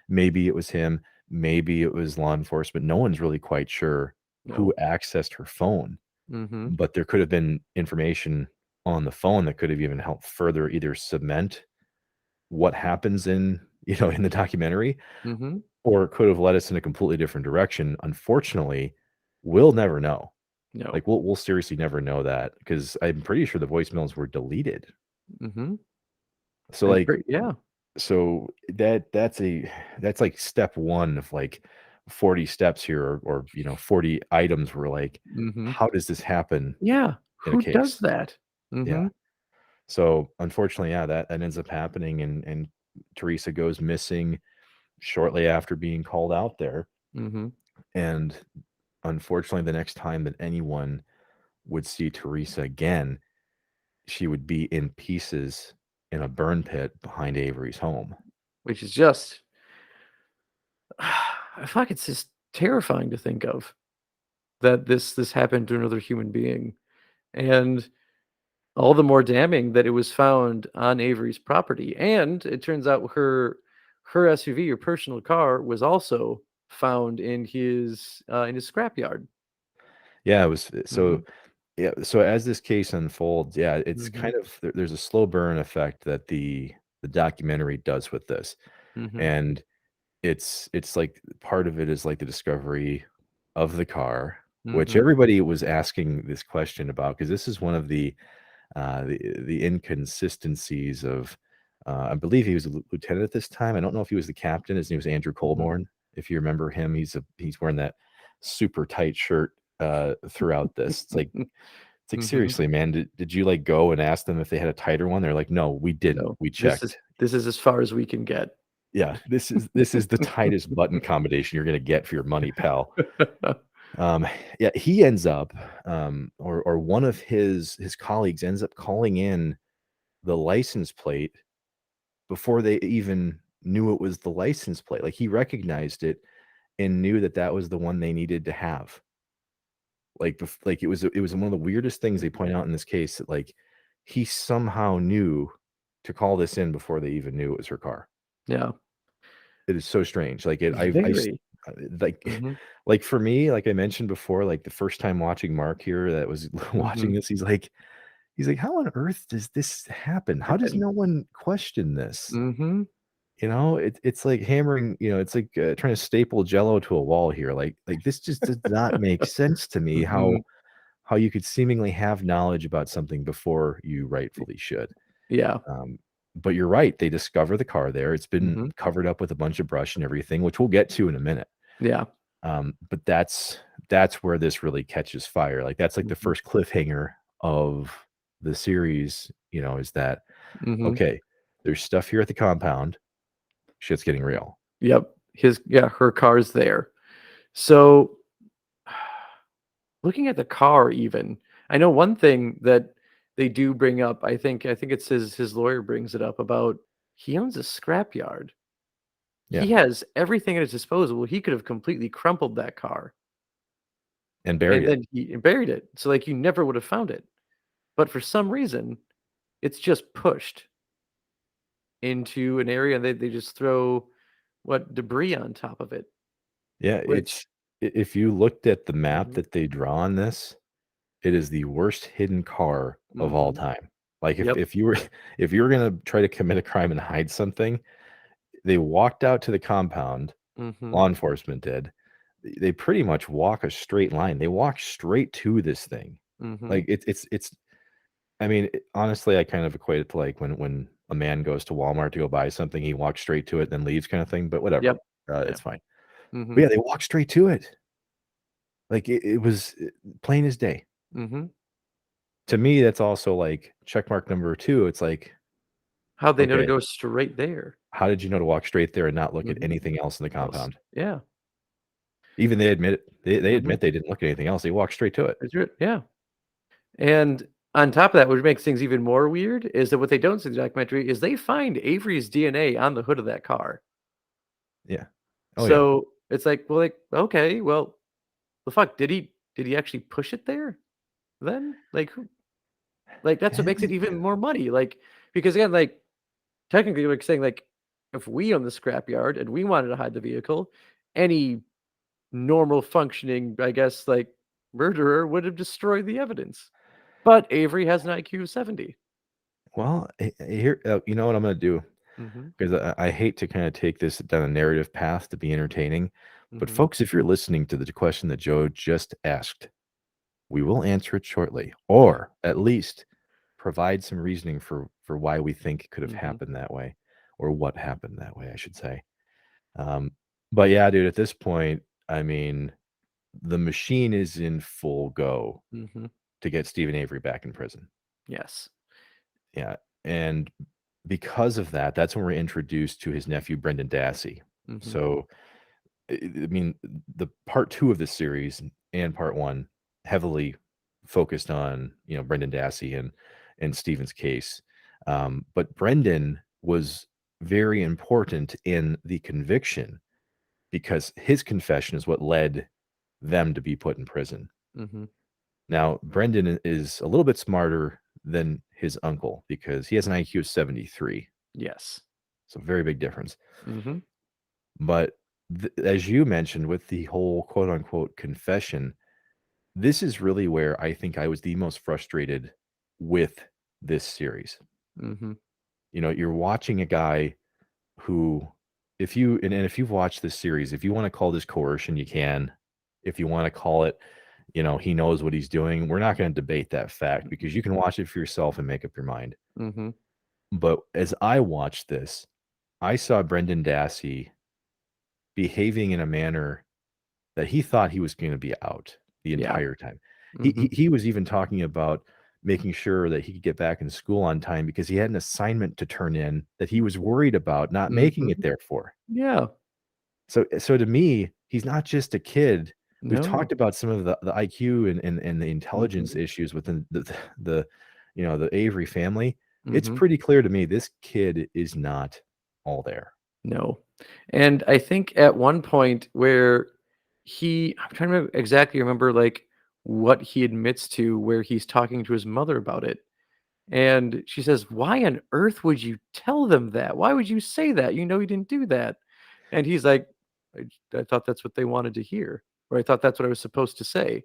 Maybe it was him, maybe it was law enforcement. No one's really quite sure who no, accessed her phone, mhm, but there could have been information on the phone that could have even helped further either cement what happens in the documentary, mhm, or it could have led us in a completely different direction. Unfortunately, we'll never know. no, Like, we'll seriously never know that because 'cause I'm pretty sure the voicemails were deleted. mhm, So, and like, yeah, so that's like step 1 of, like, 40 steps here or 40 items where, like, mhm, how does this happen yeah, in a who does case? that? Yeah. Mhm, So, unfortunately, yeah, that ends up happening, and Teresa goes missing shortly after being called out there, mhm, and unfortunately, the next time that anyone would see Teresa again, she would be in pieces in a burn pit behind Avery's home. which is just I feel like it's just terrifying to think of that this happened to another human being, and all the more damning that it was found on Avery's property, and it turns out her SUV, her personal car, was also found in his scrapyard. Yeah, it was so Mhm, yeah, so as this case unfolds, yeah, it's mhm, kind of there's a slow burn effect that the documentary does with this. mhm, And it's like part of it is like the discovery of the car, which mhm, everybody was asking this question about because this is one of the inconsistencies of I believe he was a lieutenant at this time. I don't know if he was the captain. His name was Andrew mhm. Colborn. If you remember him, he's wearing that super tight shirt throughout this. It's like Mhm. seriously, man, did you like go and ask them if they had a tighter one? They're like, no, we didn't. No, We this is checked. this is as far as we can get. Yeah, this is the tightest button combination you're gonna get for your money, pal. Um, yeah, he ends up, or one of his colleagues ends up calling in the license plate before they even knew it was the license plate. Like, he recognized it and knew that that was the one they needed to have. Like, it was one of the weirdest things they point out in this case that, like, he somehow knew to call this in before they even knew it was her car. Yeah, It is so strange. Like, it I s very. like Mhm, like, for me, like I mentioned before, like, the first time watching Mark here that was watching mhm. this, he's like, "How on earth does this happen? How does Happen. no one question this?" Mhm, You know? It's like hammering it's like, trying to staple Jello to a wall here, this just does not make sense to me mhm. how you could seemingly have knowledge about something before you rightfully should. Yeah, Um, but you're right, they discover the car there, it's been mhm, covered up with a bunch of brush and everything, which we'll get to in a minute. yeah, But that's where this really catches fire, like, that's, like, the mhm, first cliffhanger of the series, is that, mhm. okay, there's stuff here at the compound, shit's getting real. Yep, her car's there. So, looking at the car even, I know one thing that they do bring up, I think it's his lawyer brings it up about he owns a scrapyard. Yeah, He has everything at his disposal. He could have completely crumpled that car and buried and it. then he buried it, so, like, you never would have found it. But for some reason, it's just pushed into an area, and they just throw, debris on top of it, Yeah, which if you looked at the map Mhm, that they draw on this, it is the worst hidden car of all mhm, time. Like, if yep, if you were if you were gonna try to commit a crime and hide something, they walked out to the compound, mhm, law enforcement did. They pretty much walk a straight line. They walk straight to this thing. mhm, Like, it's I mean, honestly, I kind of equate it to, like, when a man goes to Walmart to go buy something, he walks straight to it, then leaves kinda thing, but whatever. yep, yeah, It's fine. But, mhm, yeah, they walked straight to it. Like, it was, plain as day. mhm. To me, that's also, like, check mark number 2. It's like, How'd they know to okay, go straight there? how did you know to walk straight there and not look at Mhm, anything else in the else, compound? yeah, Even they admit it. They mhm, admit they didn't look at anything else. They walked straight to it. that's it, yeah, and on top of that, which makes things even more weird, is that what they don't see in the documentary is they find Avery's DNA on the hood of that car. Yeah. Oh, yeah. So, it's like, okay, well, the fuck, did he actually push it there then? Like, who like, that's what makes it even more muddy, like, because again, like, technically, like, saying, like, if we own the scrapyard and we wanted to hide the vehicle, any normal functioning, I guess, like, murderer would have destroyed the evidence. But Avery has an IQ of 70. Well, here, you know what I'm gonna do? Mhm, 'Cause I hate to kinda take this down a narrative path to be entertaining, but mhm, folks, if you're listening to the question that Joe just asked, we will answer it shortly, or at least provide some reasoning for why we think it could have mhm, happened that way, or what happened that way, I should say. Um, but yeah, dude, at this point, I mean, the machine is in full go mhm, to get Steven Avery back in prison. yes. Yeah, and because of that, that's when we're introduced to his nephew, Brendan Dassey. Mhm, So, I mean, the part 2 of this series and part one heavily focused on, Brendan Dassey and Stephen's case. But Brendan was very important in the conviction because his confession is what led them to be put in prison. Mhm. Now, Brendan is a little bit smarter than his uncle because he has an IQ of 73. Yes. So very big difference. Mhm. But as you mentioned with the whole quote unquote confession, this is really where I think I was the most frustrated with this series. Mhm. You're watching a guy who, if you've watched this series, if you want to call this coercion, you can. If you want to call it, he knows what he's doing. We're not going to debate that fact because you can watch it for yourself and make up your mind. Mhm. But as I watched this, I saw Brendan Dassey behaving in a manner that he thought he was gonna be out the Yeah. entire time. He he Mhm. he was even talking about making sure that he could get back in school on time because he had an assignment to turn in that he was worried about not making it Mhm. there for. Yeah. So to me, he's not just a kid. We've talked No. about some of the IQ and the intelligence Mhm. issues within the, the Avery family. It's Mhm. pretty clear to me this kid is not all there. No. And I think at one point where I'm trying to exactly remember, like, what he admits to where he's talking to his mother about it, and she says, "Why on earth would you tell them that? Why would you say that? You know you didn't do that." And he's like, "I thought that's what they wanted to hear, or I thought that's what I was supposed to say."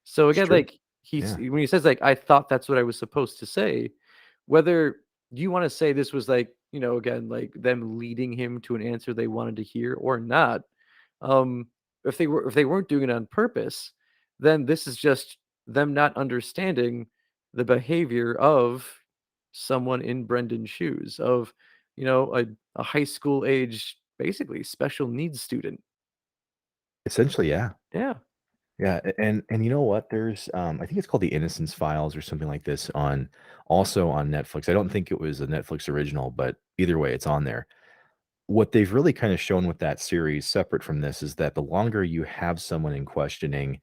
So It's again, true. like, he's Yeah. when he says, like, "I thought that's what I was supposed to say," whether you wanna say this was, like, again, like, them leading him to an answer they wanted to hear or not, um, if they weren't doing it on purpose, then this is just them not understanding the behavior of someone in Brendan's shoes, of, a high school age, basically special needs student. Essentially, yeah. Yeah. Yeah, and you know what? There's, I think it's called The Innocence Files or something like this also on Netflix. I don't think it was a Netflix original, but either way, it's on there. What they've really kinda shown with that series, separate from this, is that the longer you have someone in questioning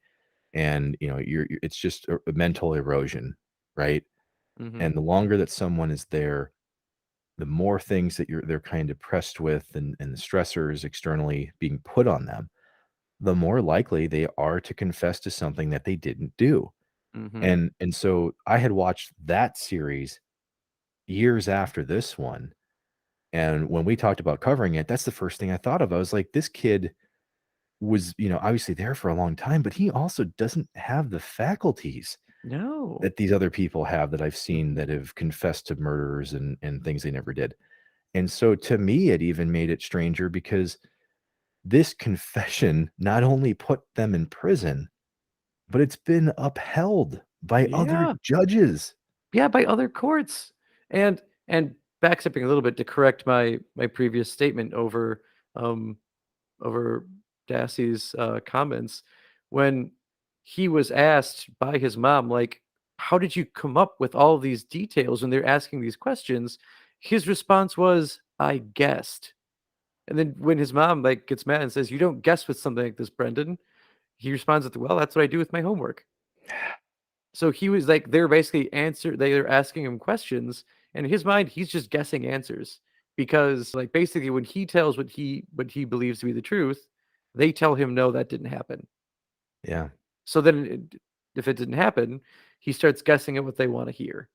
and, it's just a mental erosion, right? Mhm. And the longer that someone is there, the more things that they're kind of pressed with and the stressors externally being put on them, the more likely they are to confess to something that they didn't do. Mhm. And so I had watched that series years after this one, and when we talked about covering it, that's the first thing I thought of. I was like, "This kid was, obviously there for a long time, but he also doesn't have the faculties No. that these other people have that I've seen Mhm. that have confessed to murders and things they never did." And so to me, it even made it stranger because this confession not only put them in prison, but it's been upheld by other Yeah. judges. Yeah, by other courts. And backstepping a little bit to correct my previous statement um over Dassey's comments, when he was asked by his mom, like, how did you come up with all these details when they're asking these questions? His response was, I guessed. And then when his mom like gets mad and says, "You don't guess with something like this, Brendan," he responds with, "Well, that's what I do with my homework." So he was like, they're asking him questions, and in his mind, he's just guessing answers because, like, basically, when he tells what he believes to be the truth, they tell him, "No, that didn't happen." Yeah. So then, if it didn't happen, he starts guessing at what they want to hear,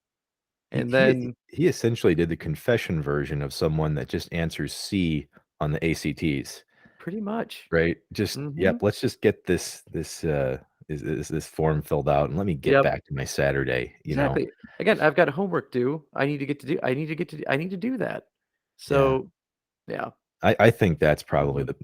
He and he then he essentially did the confession version of someone that just answers C on the ACTs, pretty much, right? Just, hmm "Yep, let's just get this form filled out and let me get yep, back to my Saturday," you know? exactly. Again, I've got homework due. I need to do that. Yeah. So yeah, I think that's probably hmm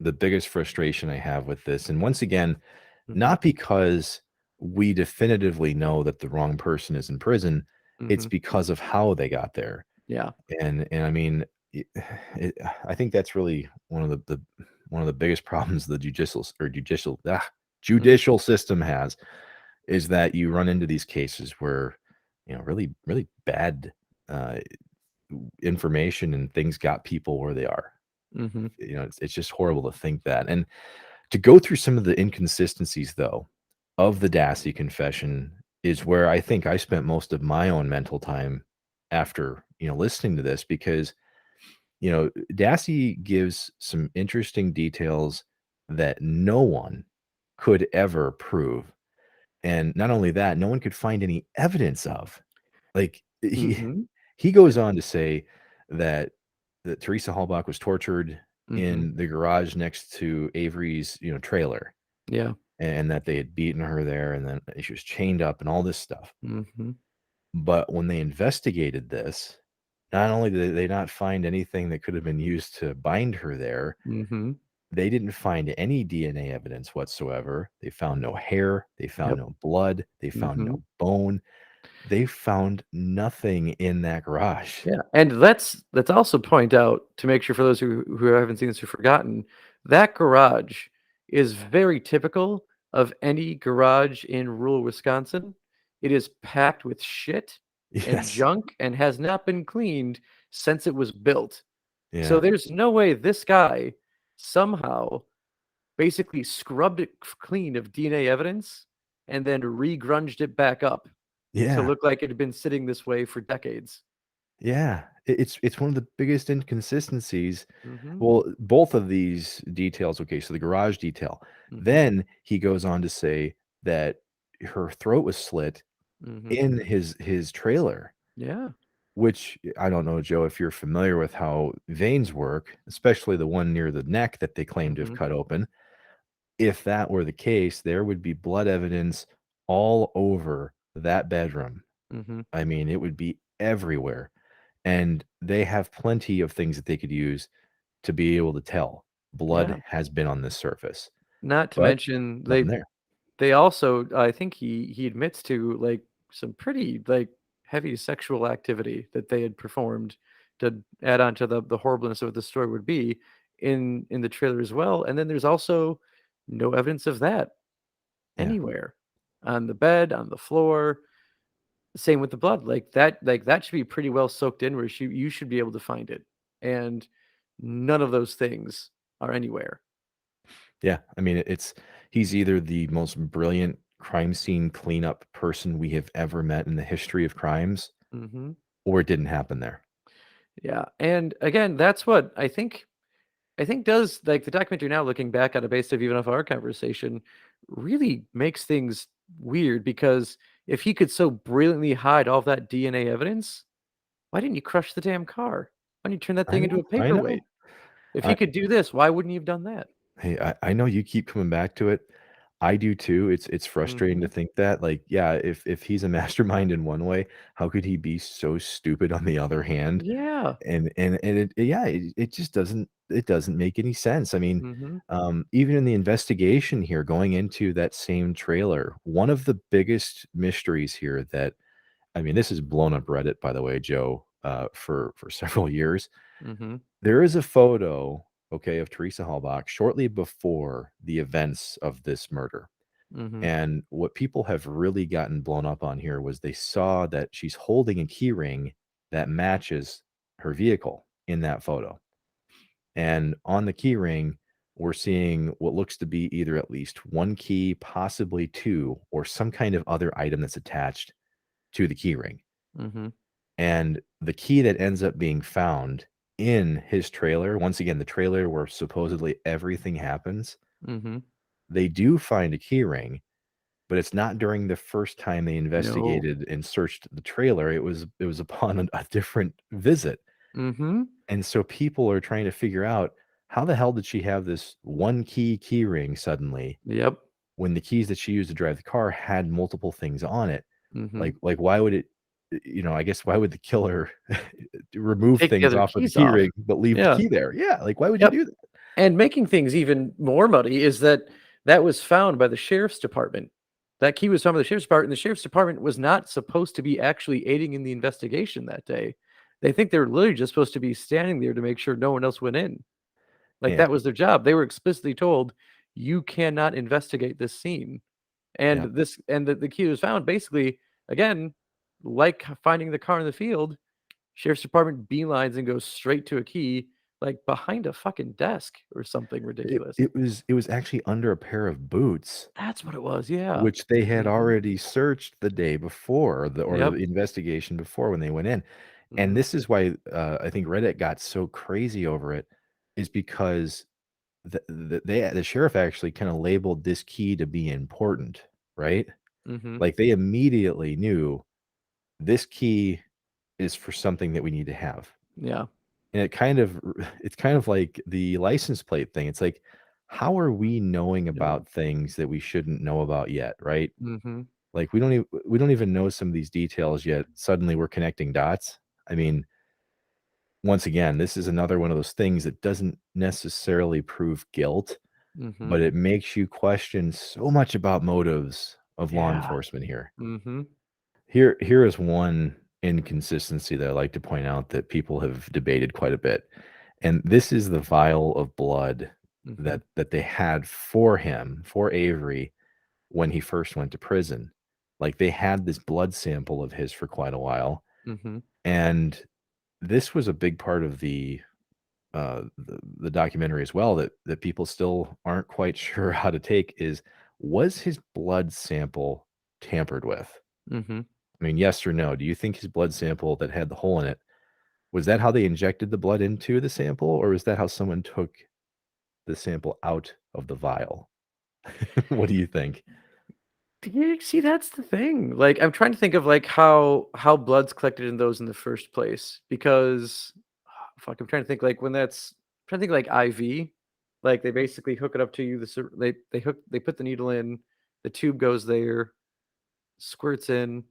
the biggest frustration I have with this, and once again, hmm not because we definitively know that the wrong person is in prison, it's hmm because of how they got there. yeah, And I mean, it it I think that's really one of the biggest problems the hmm judicial system has, is that you run into these cases where, really, really bad, uh, information and things got people where they are. hmm It's just horrible to think that, and To go through some of the inconsistencies, though, of the Dassey confession is where I think I spent most of my own mental time after, listening to this because, Dassey gives some interesting details that no one could ever prove. And not only that, no one could find any evidence of. Like, he Mhm. he goes on to say that Teresa Halbach was tortured Mhm. in the garage next to Avery's, trailer, Yeah. and that they had beaten her there, and then she was chained up and all this stuff. Mhm. But when they investigated this, not only did they not find anything that could have been used to bind her there, Mhm. they didn't find any DNA evidence whatsoever. They found no hair, they found Yep. no blood, they found Mhm. no bone. They found nothing in that garage. Yeah, and let's also point out, to make sure for those who haven't seen this or forgotten, that garage is very typical of any garage in rural Wisconsin. It is packed with shit and Yes. junk and has not been cleaned since it was built. So Yeah. there's no way this guy somehow basically scrubbed it clean of DNA evidence and then re-grunged it back up to Yeah. look like it had been sitting this way for decades. Yeah. It's one of the biggest inconsistencies. Mhm. Well, both of these details, okay, so the garage detail. Mhm. Then he goes on to say that her throat was slit Mhm. in his trailer, Yeah. which I don't know, Joe, if you're familiar with how veins work, especially the one near the neck that they claim to have Mhm. cut open. If that were the case, there would be blood evidence all over that bedroom. Mhm. I mean, it would be everywhere. And they have plenty of things that they could use to be able to tell blood Yeah. has been on this surface, Not to but mention nothing there. they also, I think he admits to, like, some pretty, like, heavy sexual activity that they had performed to add on to the horribleness of what the story would be in the trailer as well, and then there's also no evidence of that Yeah, anywhere. On the bed, on the floor, same with the blood, like, that should be pretty well soaked in where you should be able to find it, and none of those things are anywhere. yeah. I mean, it's he's either the most brilliant crime scene cleanup person we have ever met in the history of crimes, Mhm. or it didn't happen there. Yeah, and again, that's what I think does, like, the documentary now looking back at it based off even off our conversation, really makes things weird because if he could so brilliantly hide all of that DNA evidence, why didn't you crush the damn car? Why didn't you turn that I thing into a know, I know. paperweight? If he I could do this, why wouldn't you have done that? Hey, I know you keep coming back to it. I do too. It's frustrating to Mhm. think that, like, yeah, if he's a mastermind in one way, how could he be so stupid on the other hand? Yeah. And yeah, it just doesn't make any sense. I mean, Mhm. even in the investigation here, going into that same trailer, one of the biggest mysteries here that I mean, this has blown up Reddit, by the way, Joe, for several years. Mhm. There is a photo, okay, of Teresa Halbach shortly before the events of this murder. Mhm. And what people have really gotten blown up on here was they saw that she's holding a key ring that matches her vehicle in that photo. And on the key ring, we're seeing what looks to be either at least one key, possibly two, or some kind of other item that's attached to the key ring. Mhm. And the key that ends up being found in his trailer, once again, the trailer where supposedly everything happens, Mhm. they do find a key ring, but it's not during the first time they No. investigated and searched the trailer. It was upon a different visit. Mhm. And so people are trying to figure out how the hell did she have this one key ring suddenly Yep. when the keys that she used to drive the car had multiple things on it? Mhm. Like why would it I guess why would the killer remove Take the things other off of the keys key off. ring, but leave the Yeah. key there? Yeah, like, why would you Yep. do that? And making things even more muddy is that that was found by the sheriff's department. That key was found by the sheriff's department, and the sheriff's department was not supposed to be actually aiding in the investigation that day. They think they were literally just supposed to be standing there to make sure no one else went in. Like, Yeah, that was their job. They were explicitly told, "You cannot investigate this scene." And yeah, the key was found basically, again, like finding the car in the field, sheriff's department beelines and goes straight to a key like behind a fucking desk or something It ridiculous. it was it was actually under a pair of boots, That's what it was, yeah. which they had Mhm. already searched the day before, the Yep. investigation before when they went in. And Mhm. this is why, I think Reddit got so crazy over it, is because the sheriff actually kinda labeled this key to be important, right? Mhm. Like, they immediately knew this key is for something that we need to have. Yeah. And it's kind of like the license plate thing. It's like, how are we knowing Yep. about things that we shouldn't know about yet, right? Mhm. Like, we don't even know some of these details yet. Suddenly we're connecting dots. I mean, once again, this is another one of those things that doesn't necessarily prove guilt, Mhm. but it makes you question so much about motives of law Yeah. enforcement here. Mhm. Here is one inconsistency that I like to point out that people have debated quite a bit. And this is the vial of blood Mhm. that they had for him, for Avery, when he first went to prison. Like, they had this blood sample of his for quite a while, Mhm. and this was a big part of the documentary as well that people still aren't quite sure how to take is, was his blood sample tampered with? Mhm. I mean, yes or no? Do you think his blood sample that had the hole in it, was that how they injected the blood into the sample, or is that how someone took the sample out of the vial? What do you think? Yeah, see, that's the thing. Like, I'm trying to think of like how blood's collected in those in the first place because fuck, I'm trying to think like when that's trying to think like IV, like they basically hook it up to you. They put the needle in, the tube goes there, squirts in,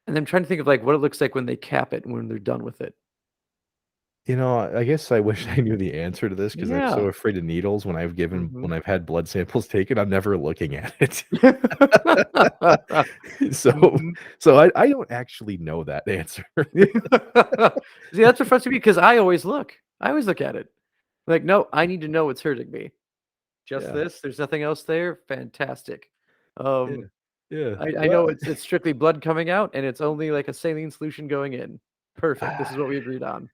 and I'm trying to think of like what it looks like when they cap it and when they're done with it. You know, I guess I wish I Mhm. knew the answer to this because 'cause I'm so Yeah. afraid of needles Mhm. when I've had blood samples taken, I'm never looking at it. So Mhm. so I don't actually know that answer. See, that's what frustrates me because I always look. I always look at it. Like, no, I need to know what's hurting me. Just Yeah, this? There's nothing else there? Fantastic. yeah, Um, yeah. I Well, know it's strictly blood coming out, and it's only like a saline solution going in. Perfect. This is what we agreed on.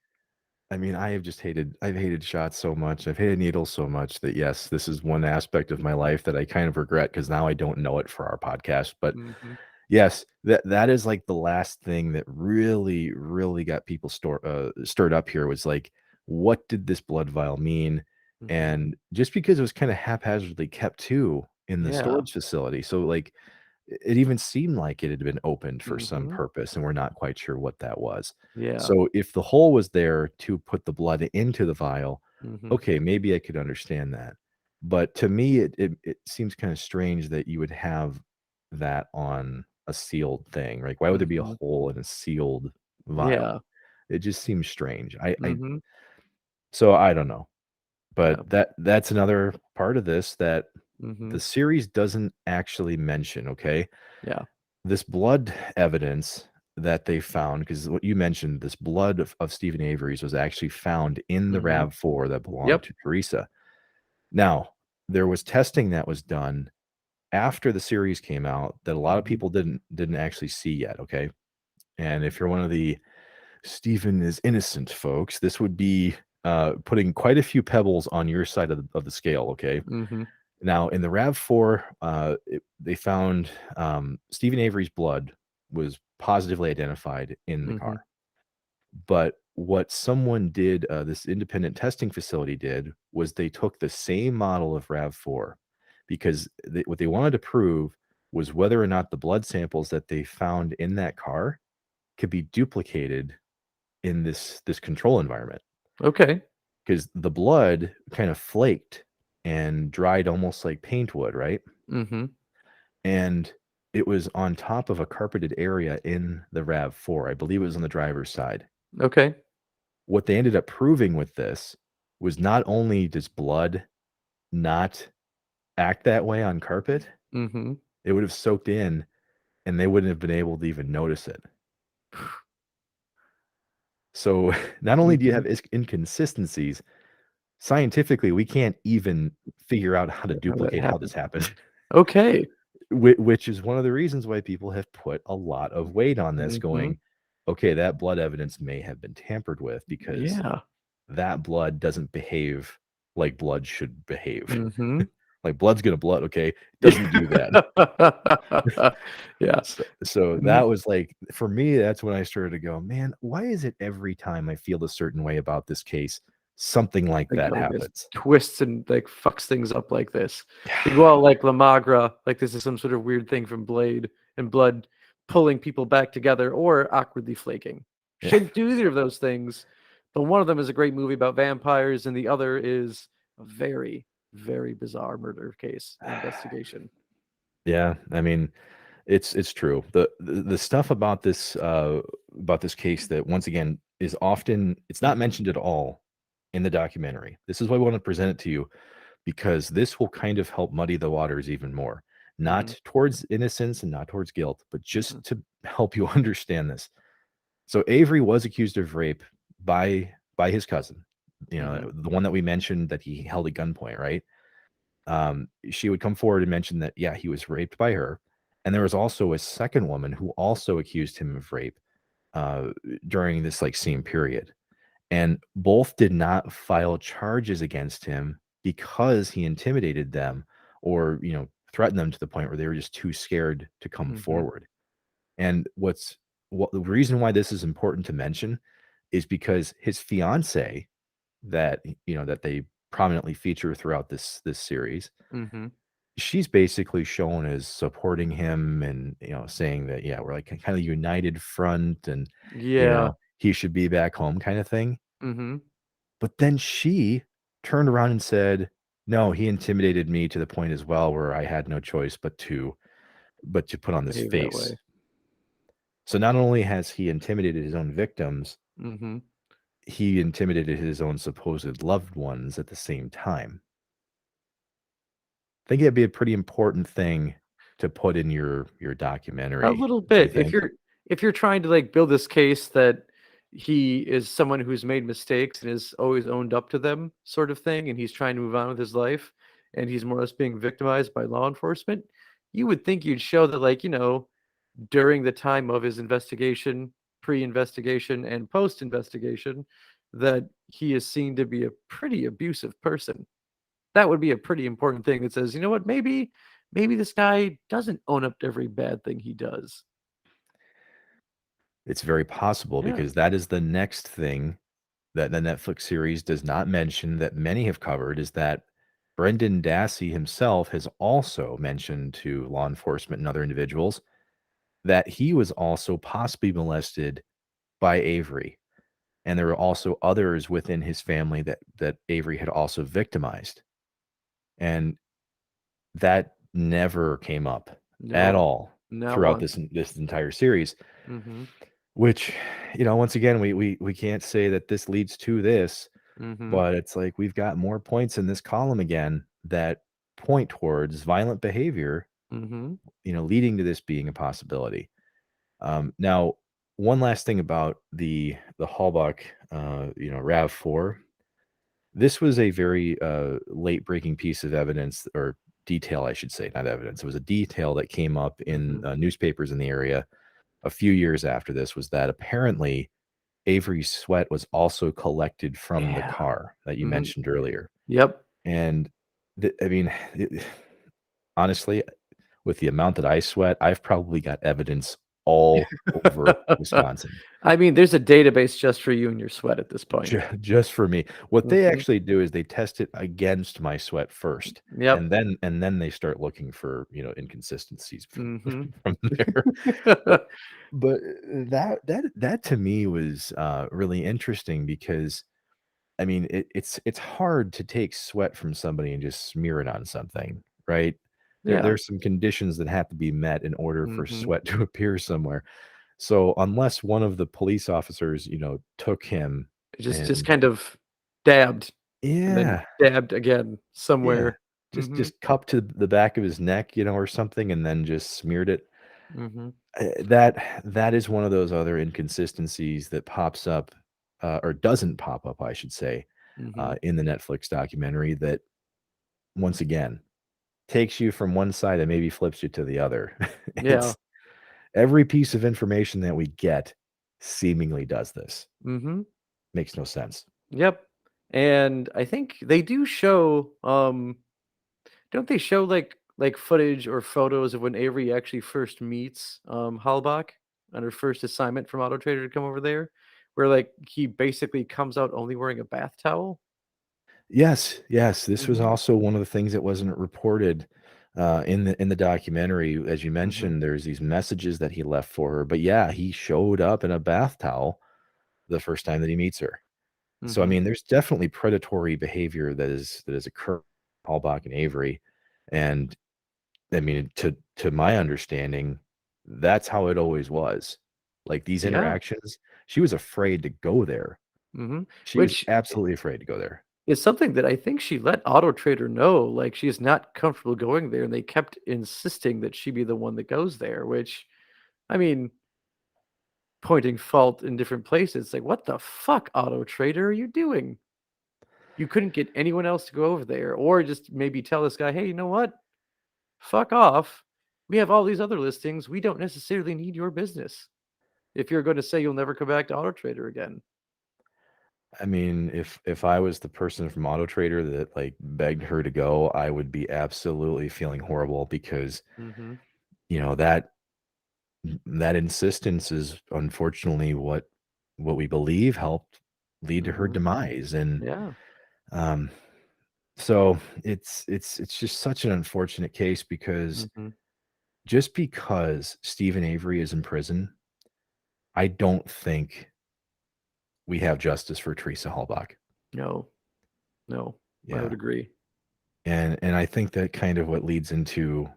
I mean, I've hated shots so much, I've hated needles so much that, yes, this is one aspect of my life that I kind of regret because now I don't know it for our podcast, but Mhm, yes, that is, like, the last thing that really, really got people stirred up here was, like, what did this blood vial mean? mhm. And just because it was kinda haphazardly kept too in the Yeah. storage facility, so, like, it even seemed like it had been opened for some Mhm. purpose, and we're not quite sure what that was. Yeah. So, if the hole was there to put the blood into the vial, Mhm, okay, maybe I could understand that. But to me, it seems kinda strange that you would have that on a sealed thing. Like, why would there be a mhm. hole in a sealed vial? Yeah. It just seems strange. I Mhm. so I don't know. But Yeah. that's another part of this that Mhm. the series doesn't actually mention, okay? Yeah. This blood evidence that they found, because what you mentioned, this blood of Steven Avery's was actually found in the Mhm. RAV4 that belonged Yep. to Teresa. Now, there was testing that was done after the series came out that a lot of Mhm. people didn't actually see yet, okay? And if you're one of the "Steven is innocent" folks, this would be, putting quite a few pebbles on your side of the scale, okay? Mhm. Now, in the RAV4, they found, Steven Avery's blood was positively identified in the Mhm. car. But what someone did, this independent testing facility did, was they took the same model of RAV4 because what they wanted to prove was whether or not the blood samples that they found in that car could be duplicated in this control environment. Okay. Because the blood kind of flaked and dried almost like paint would, right? Mhm. And it was on top of a carpeted area in the RAV4. I believe it was on the driver's side. Okay. What they ended up proving with this was not only does blood not act that way on carpet, Mhm. it would have soaked in and they wouldn't have been able to even notice it. So not only do you Mhm. have inconsistencies, scientifically, we can't even figure out how to How that duplicate how happened. this happened. Okay. Which is one of the reasons why people have put a lot of weight on this Mhm. going, "Okay, that blood evidence may have been tampered with," because Yeah. that blood doesn't behave like blood should behave. Mhm. Like blood's gonna blood, okay? Doesn't do that. Yeah. Yeah. So that Mhm. was like for me, that's when I started to go, "Man, why is it every time I feel a certain way about this case, something like that Like this happens?" twists and, like, fucks things up like this. Like, well, like Lamagra, like this is some sort of weird thing from Blade and Blood pulling people back together or awkwardly flaking. Yeah. Shouldn't do either of those things, but one of them is a great movie about vampires, and the other is a very, very bizarre murder case and investigation. Yeah, I mean, it's true. The stuff about this case that once again is often it's not mentioned at all in the documentary. This is why we want to present it to you because this will kind of help muddy the waters even more. Mhm, Not towards innocence and not towards guilt, but mhm, just to help you understand this. So Avery was accused of rape by his cousin. You mhm, know, the one that we mentioned that he held at gunpoint, right? She would come forward and mention that, yeah, he was raped by her. And there was also a second woman who also accused him of rape uh, during this like same period. And both did not file charges against him because he intimidated them or, threatened them to the point where they were just too scared to come mhm, forward. And what the reason why this is important to mention is because his fiance that that they prominently feature throughout this series, mhm. she's basically shown as supporting him and saying that yeah we're like kind of united front and Yeah. he should be back home kind of thing. Mhm. But then she turned around and said, no, he intimidated me to the point as well where I had no choice but to put on this Behave that way. face. So not only has he intimidated his own victims, Mhm. he intimidated his own supposed loved ones at the same time. I think it'd be a pretty important thing to put in your A documentary, little do you bit. think? If you're trying to, like, build this case that he is someone who's made mistakes and has always owned up to them sort of thing, and he's trying to move on with his life, and he's more or less being victimized by law enforcement, you would think you'd show that, like, during the time of his investigation, pre-investigation, and post-investigation, that he is seen to be a pretty abusive person. That would be a pretty important thing that says, "You know what? Maybe this guy doesn't own up to every bad thing he does." It's very possible Yeah. because that is the next thing that the Netflix series does not mention that many have covered is that Brendan Dassey himself has also mentioned to law enforcement and other individuals that he was also possibly molested by Avery. And there were also others within his family that Avery had also victimized. And that never came up at No. all Not throughout once. this entire series, Mhm. which, once again, we can't say that this leads to this, Mhm. but it's like we've got more points in this column again that point towards violent behavior, Mhm. leading to this being a possibility. Now, one last thing about the Halbach, RAV4. This was a very late breaking piece of evidence or detail, I should say, not evidence. It was a detail that came up in Mhm. newspapers in the area a few years after this was that apparently Avery's sweat was also collected from the Yeah. car that you Mhm. mentioned earlier. Yep. And I mean, honestly, with the amount that I sweat, I've probably got evidence all over Wisconsin. I mean, there's a database just for you and your sweat at this point. Just for me. What they Mhm. actually do is they test it against my sweat first, Yep. and then they start looking for, inconsistencies Mhm. from there. But but that to me was, really interesting because, I mean, it's hard to take sweat from somebody and just smear it on something, right? Yeah. There's some conditions that have to be met in order for Mhm. sweat to appear somewhere. So, unless one of the police officers, took him Just and kind of dabbed and then yeah, dabbed again yeah, somewhere. just Mhm. cupped to the back of his neck, or something, and then just smeared it. Mhm. That is one of those other inconsistencies that pops up, or doesn't pop up, I should say, Mhm. in the Netflix documentary that, once again, takes you from one side and maybe flips you to the other. Yeah. It's every piece of information that we get seemingly does this. Mhm. Makes no sense. Yep. And I think they do show, don't they show like footage or photos of when Avery actually first meets Halbach on her first assignment from Auto Trader to come over there, where like he basically comes out only wearing a bath towel? Yes, yes, this was Mhm. also one of the things that wasn't reported, in the documentary. As you Mhm. mentioned, there's these messages that he left for her, but yeah, he showed up in a bath towel the first time that he meets her. So, I Mhm. mean, there's definitely predatory behavior that is occurring Halbach and Avery, and, I mean, to my understanding, that's how it always was. Like, these Yeah. interactions, she was afraid to go there. Mhm. She was Which absolutely afraid to go there. is something that I think she let Auto Trader know, like, she is not comfortable going there, and they kept insisting that she be the one that goes there, which, I mean, pointing fault in different places, like, "What the fuck, Auto Trader, are you doing? You couldn't get anyone else to go over there, or just maybe tell this guy, 'Hey, you know what? Fuck off. We have all these other listings. We don't necessarily need your business.' If you're gonna say you'll never come back to Auto Trader again." I mean, if I was the person from Auto Trader that, like, begged her to go, I would be absolutely feeling horrible because, Mhm. you know, that insistence is unfortunately what we believe helped lead to her Mhm. demise, and, Yeah. um, so it's just such an unfortunate case because Mhm. just because Steven Avery is in prison, I don't think we have justice for Teresa Halbach. No. No. I would Yeah, agree. and I think that kind of what leads into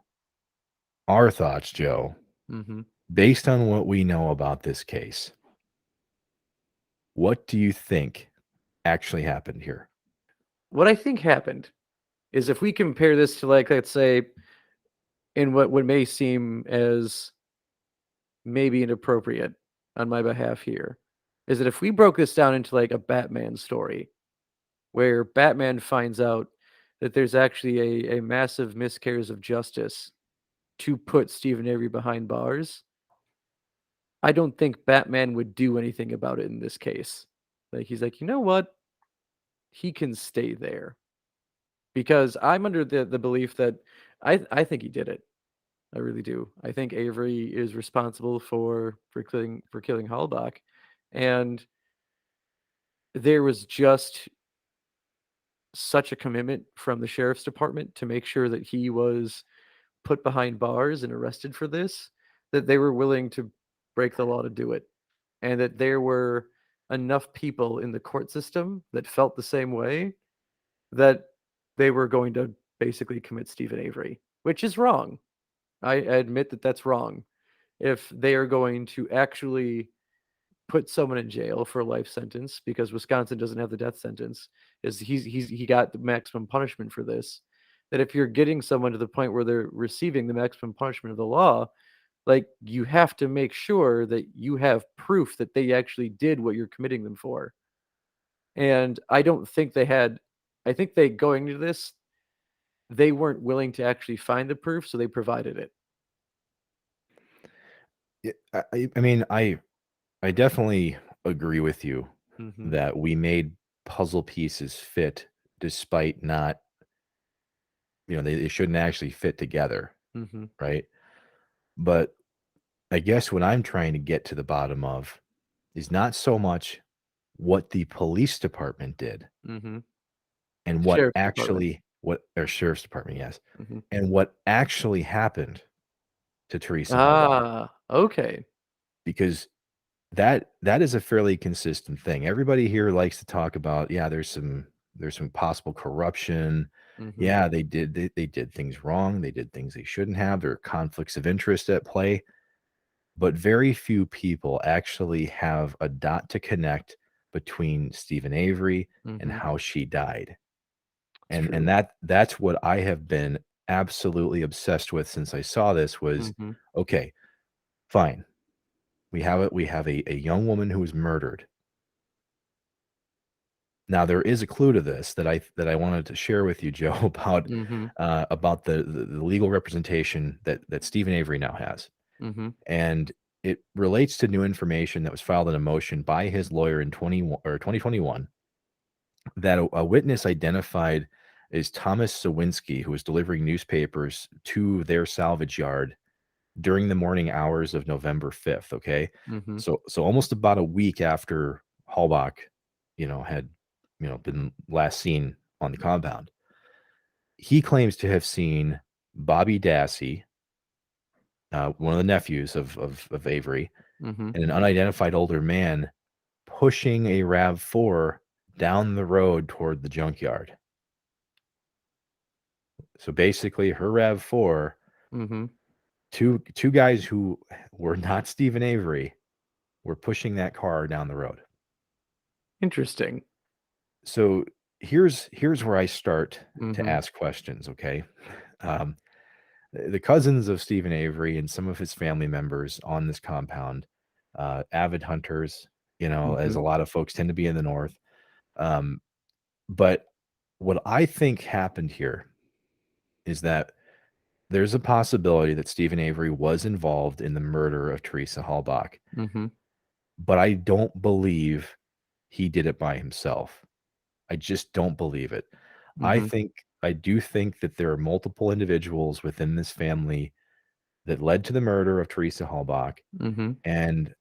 our thoughts, Joe. Mhm. Based on what we know about this case, what do you think actually happened here? What I think happened is if we compare this to, like, let's say, in what may seem as maybe inappropriate on my behalf here, is that if we broke this down into, like, a Batman story, where Batman finds out that there's actually a massive miscarriage of justice to put Stephen Avery behind bars, I don't think Batman would do anything about it in this case. Like, he's like, "You know what? He can stay there." Because I'm under the belief that I think he did it. I really do. I think Avery is responsible for killing Halbach, and there was just such a commitment from the sheriff's department to make sure that he was put behind bars and arrested for this, that they were willing to break the law to do it, and that there were enough people in the court system that felt the same way, that they were going to basically commit Stephen Avery, which is wrong. I admit that that's wrong. If they are going to actually put someone in jail for a life sentence, because Wisconsin doesn't have the death sentence, is he got the maximum punishment for this. That if you're getting someone to the point where they're receiving the maximum punishment of the law, like, you have to make sure that you have proof that they actually did what you're committing them for. And I don't think they had, I think they going to this, they weren't willing to actually find the proof, so they provided it. I mean, I definitely agree with you Mhm. that we made puzzle pieces fit despite not, you know, they shouldn't actually fit together, Mhm. right? But I guess what I'm trying to get to the bottom of is not so much what the police department did Mhm. and what Sheriff's Department. actually what or sheriff's department, yes, Mhm. and what actually happened to Teresa Halbach, Ah, okay. because that is a fairly consistent thing. Everybody here likes to talk about, yeah, there's some possible corruption. Mhm. Yeah, they did things wrong. They did things they shouldn't have. There are conflicts of interest at play, but very few people actually have a dot to connect between Stephen Avery and Mhm. how she died. It's And true. that's what I have been absolutely obsessed with since I saw this was, Mhm. okay, fine. We have a young woman who was murdered. Now there is a clue to this that I wanted to share with you, Joe, Mhm. about the legal representation that Stephen Avery now has. Mhm. And it relates to new information that was filed in a motion by his lawyer in 2021 that a witness identified as Thomas Sawinski, who was delivering newspapers to their salvage yard during the morning hours of November 5th. Okay. Mhm. So almost about a week after Halbach, had, been last seen on the compound. He claims to have seen Bobby Dassey, one of the nephews of Avery, Mhm. and an unidentified older man pushing a RAV4 down the road toward the junkyard. So basically, her RAV4, Mhm. two guys who were not Steven Avery, were pushing that car down the road. Interesting. So here's where I start to Mhm. ask questions. Okay, um, the cousins of Steven Avery and some of his family members on this compound, avid hunters. As Mhm. a lot of folks tend to be in the north. Um, but what I think happened here is that there's a possibility that Steven Avery was involved in the murder of Teresa Halbach, Mhm. but I don't believe he did it by himself. I just don't believe it. Mhm. I do think that there are multiple individuals within this family that led to the murder of Teresa Halbach, Mhm. and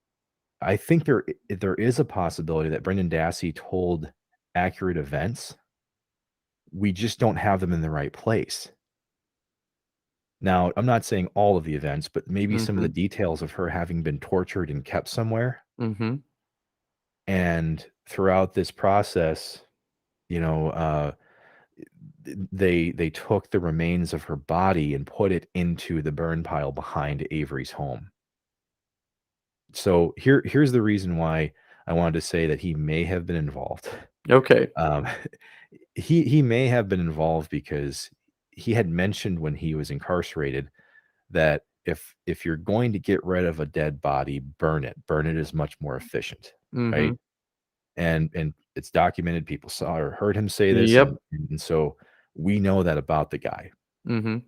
I think there is a possibility that Brendan Dassey told accurate events. We just don't have them in the right place. Now, I'm not saying all of the events, but maybe some of the Mhm. details of her having been tortured and kept somewhere. Mhm. And throughout this process, you know, uh, they took the remains of her body and put it into the burn pile behind Avery's home. So here's the reason why I wanted to say that he may have been involved. Okay. Um, he may have been involved because he had mentioned when he was incarcerated that if you're going to get rid of a dead body, burn it. Burn it is much more efficient, right? Mhm. And it's documented. People saw or heard him say this, Yep. and so we know that about the guy. Mhm.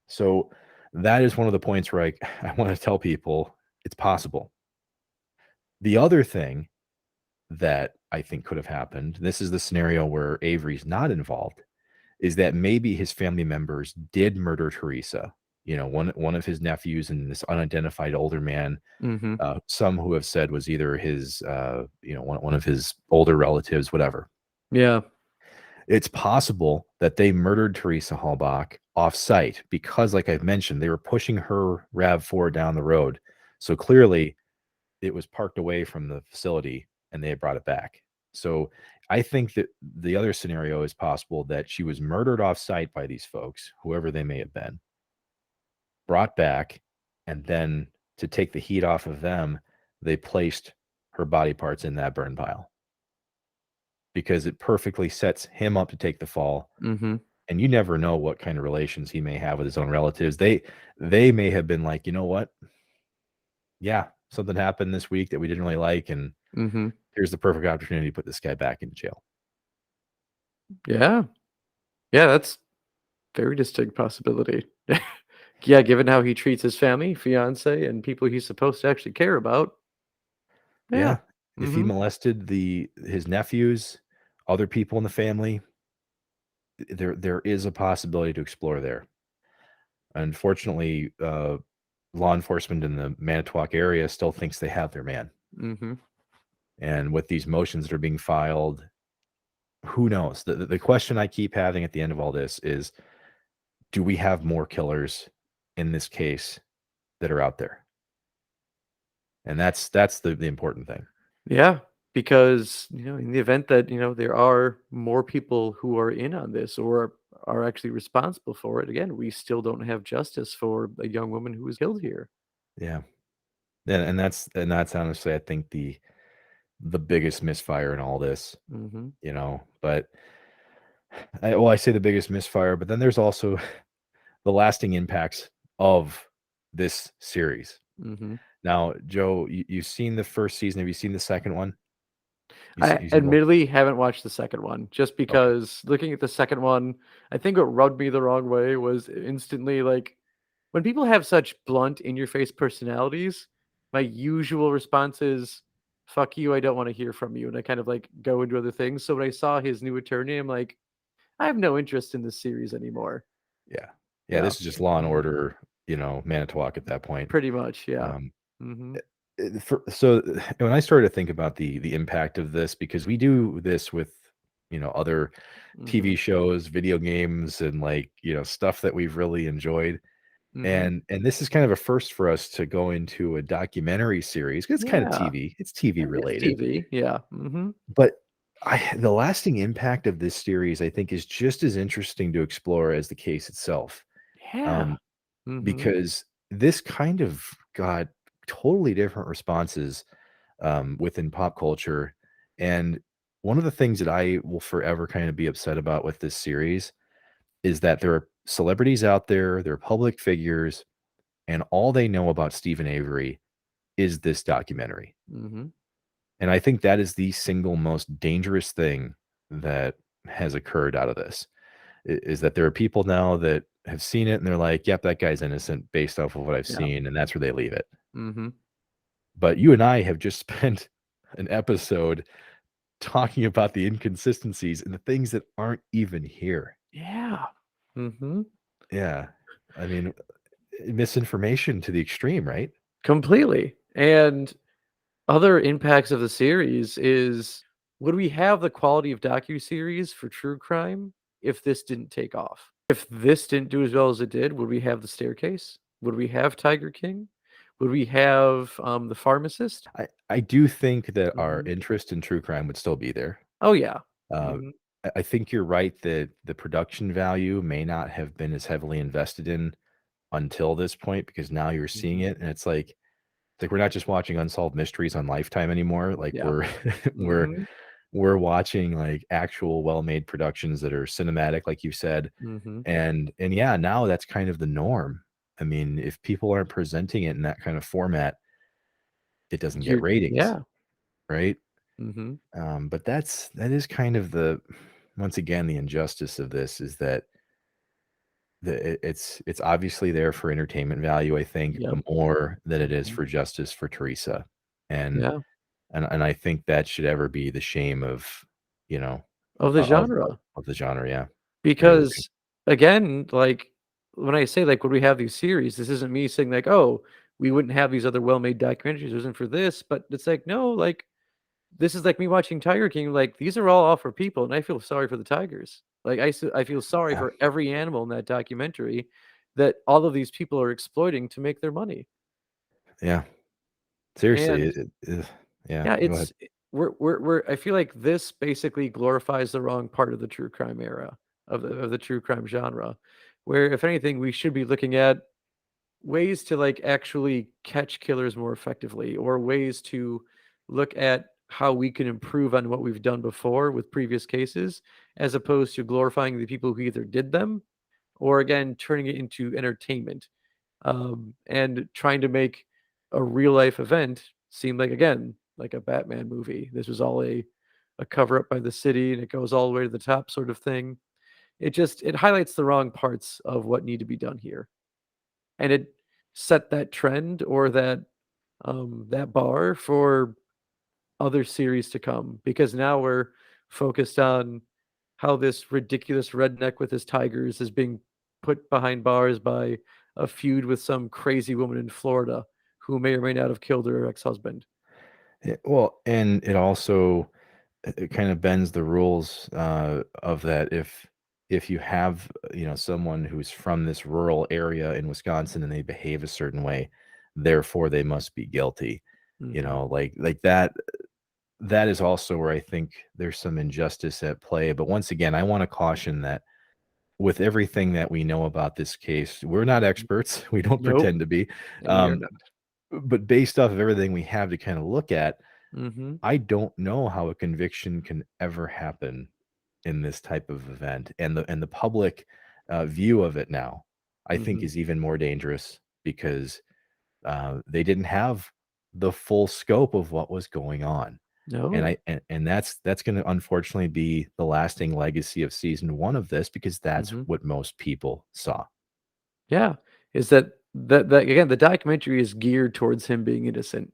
So that is one of the points where I I want to tell people it's possible. The other thing that I think could have happened, this is the scenario where Avery's not involved, is that maybe his family members did murder Teresa. One of his nephews and this unidentified older man, Mhm. some who have said was either his, one of his older relatives, whatever. Yeah. It's possible that they murdered Teresa Halbach off-site because, like I've mentioned, they were pushing her RAV4 down the road. So clearly, it was parked away from the facility and they had brought it back. So I think that the other scenario is possible that she was murdered off-site by these folks, whoever they may have been, brought back, and then to take the heat off of them, they placed her body parts in that burn pile because it perfectly sets him up to take the fall. Mhm. And you never know what kind of relations he may have with his own relatives. They may have been like, you know what? Yeah, something happened this week that we didn't really like, and Mhm. here's the perfect opportunity to put this guy back in jail. Yeah. Yeah, that's very distinct possibility. Yeah, given how he treats his family, fiance, and people he's supposed to actually care about. Yeah. Yeah, if he Mhm. molested his nephews, other people in the family, there is a possibility to explore there. Unfortunately, law enforcement in the Manitowoc area still thinks they have their man. Mhm. And with these motions that are being filed, who knows? The question I keep having at the end of all this is, do we have more killers in this case that are out there? And that's the important thing. Yeah, because, in the event that, there are more people who are in on this or are actually responsible for it, again, we still don't have justice for a young woman who was killed here. Yeah. And that's honestly, I think the biggest misfire in all this, Mhm. but I say the biggest misfire, but then there's also the lasting impacts of this series. Mhm. Now, Joe, you've seen the first season. Have you seen the second one? I You seen both? admittedly haven't watched the second one just Okay. because looking at the second one, I think what rubbed me the wrong way was instantly like when people have such blunt in your face personalities, my usual response is fuck you, I don't want to hear from you. And I kind of like go into other things. So when I saw his new attorney, I'm like, I have no interest in this series anymore. Yeah. Yeah, Yeah. this is just Law& and Mhm. Order, Manitowoc at that point. Pretty much. Yeah. Um, Hmm. when I started to think about the impact of this, because we do this with, other Hmm. TV shows, video games, and, like, stuff that we've really enjoyed, Hmm. and this is kind of a first for us to go into a documentary series, 'cause it's kinda Yeah. TV. It's TV It's related. TV. Yeah. Hmm. But the lasting impact of this series, I think, is just as interesting to explore as the case itself, Yeah. um, Hmm. because this kind of got totally different responses, within pop culture, and one of the things that I will forever kind of be upset about with this series is that there are celebrities out there, they're public figures, and all they know about Steven Avery is this documentary. Hmm. And I think that is the single most dangerous thing that has occurred out of this, is that there are people now that have seen it and they're like, yep, that guy's innocent based off of what I've Yeah. seen. And that's where they leave it. Hmm. But you and I have just spent an episode talking about the inconsistencies and the things that aren't even here. Yeah. Hmm. Yeah. I mean, misinformation to the extreme, right? Completely. And other impacts of the series is, would we have the quality of docu-series for true crime if this didn't take off? If this didn't do as well as it did, would we have The Staircase? Would we have Tiger King? Would we have, The Pharmacist? I do think that our Mhm. interest in true crime would still be there. Oh, yeah. Uh, Mhm, I think you're right that the production value may not have been as heavily invested in until this point, because now you're seeing mhm. it and it's like we're not just watching unsolved mysteries on Lifetime anymore. Like Yeah. we're we're Mhm, we're watching like actual well-made productions that are cinematic, like you said. mhm. And yeah, now that's kind of the norm. I mean, if people aren't presenting it in that kind of format, it doesn't get ratings, Yeah. right? Mhm. But that is kind of the once again, the injustice of this is that it's obviously there for entertainment value, I think, Yep. more than it is Mhm. for justice for Teresa. And Yeah. and I think that should ever be the shame of, you know, Of the genre. of the genre, yeah. I really do. Because, again, like, when I say, like, would we have these series, this isn't me saying, like, "Oh, we wouldn't have these other well-made documentaries, it wasn't for this," but it's like, no, like, this is like me watching Tiger King, like, these are all for people, and I feel sorry for the tigers. Like, I feel sorry Yeah, for every animal in that documentary that all of these people are exploiting to make their money. yeah. Seriously, And, yeah, yeah, go ahead. we're I feel like this basically glorifies the wrong part of the true crime era, of the true crime genre, where, if anything, we should be looking at ways to, like, actually catch killers more effectively, or ways to look at how we can improve on what we've done before with previous cases, as opposed to glorifying the people who either did them, or again turning it into entertainment, and trying to make a real life event seem like, again, like a Batman movie. This was all a cover up by the city, and it goes all the way to the top, sort of thing. It highlights the wrong parts of what need to be done here, and it set that trend, or that bar for other series to come, because now we're focused on how this ridiculous redneck with his tigers is being put behind bars by a feud with some crazy woman in Florida who may or may not have killed her ex-husband. Well, and it also it kind of bends the rules, of that if you have, someone who's from this rural area in Wisconsin and they behave a certain way, therefore they must be guilty. Mhm. Like that is also where I think there's some injustice at play. But once again, I want to caution that with everything that we know about this case, we're not Mhm. experts. We don't Nope, pretend to be. and we are Um, not. but based off of everything we have to kind of look at, Mhm, I don't know how a conviction can ever happen in this type of event, and the public, view of it now, I think, mhm. is even more dangerous because, they didn't have the full scope of what was going on, and No. and that's gonna unfortunately be the lasting legacy of season 1 of this, because that's Mhm. what most people saw. Yeah, is that again, the documentary is geared towards him being innocent.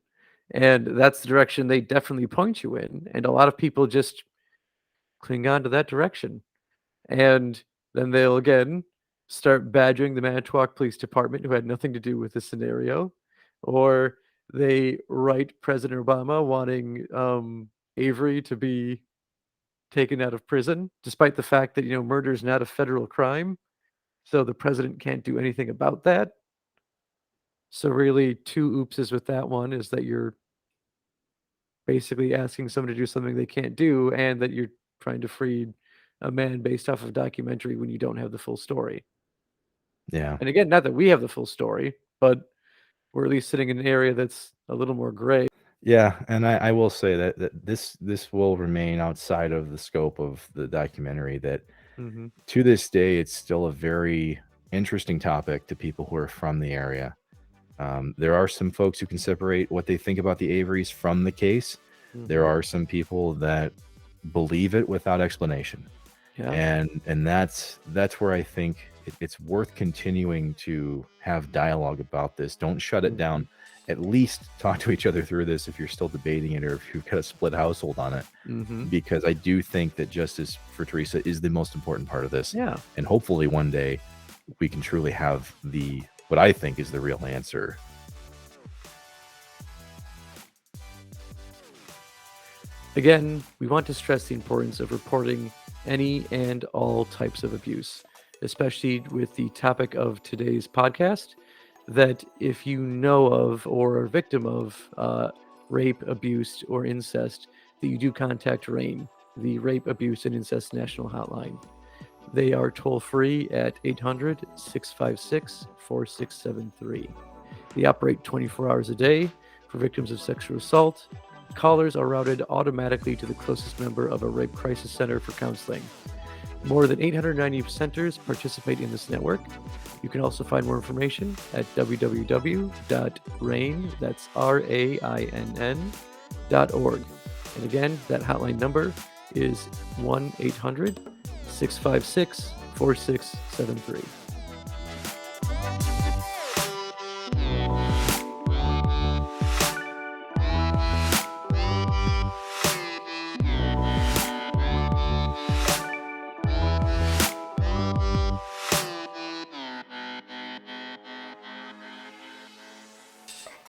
And that's the direction they definitely point you in. And a lot of people just cling on to that direction. And then they'll again start badgering the Manitowoc Police Department, who had nothing to do with this scenario, or they write President Obama wanting Avery to be taken out of prison, despite the fact that murder is not a federal crime, so the president can't do anything about that. So really, two oopses with that one is that you're basically asking someone to do something they can't do, and that you're trying to free a man based off of a documentary when you don't have the full story. Yeah. And again, not that we have the full story, but we're at least sitting in an area that's a little more gray. Yeah, and I will say that this will remain outside of the scope of the documentary. That Mhm. to this day, it's still a very interesting topic to people who are from the area. There are some folks who can separate what they think about the Averys from the case. There Mhm. are some people that believe it without explanation, Yeah. and that's where I think it's worth continuing to have dialogue about this. Don't shut it down. Mhm. At least talk to each other through this if you're still debating it, or if you've got a split household on it, Mhm. because I do think that justice for Teresa is the most important part of this. Yeah. And hopefully one day we can truly have what I think is the real answer. Again, we want to stress the importance of reporting any and all types of abuse, especially with the topic of today's podcast, that if you know of or are a victim of rape, abuse, or incest, that you do contact RAIN, the Rape, Abuse, and Incest National Hotline. They are toll free at 800 656 4673. They operate 24 hours a day for victims of sexual assault. Callers are routed automatically to the closest member of a rape crisis center for counseling. More than 890 centers participate in this network. You can also find more information at www.rain, that's RAINN.org. And again, that hotline number is 1-800-656-4673.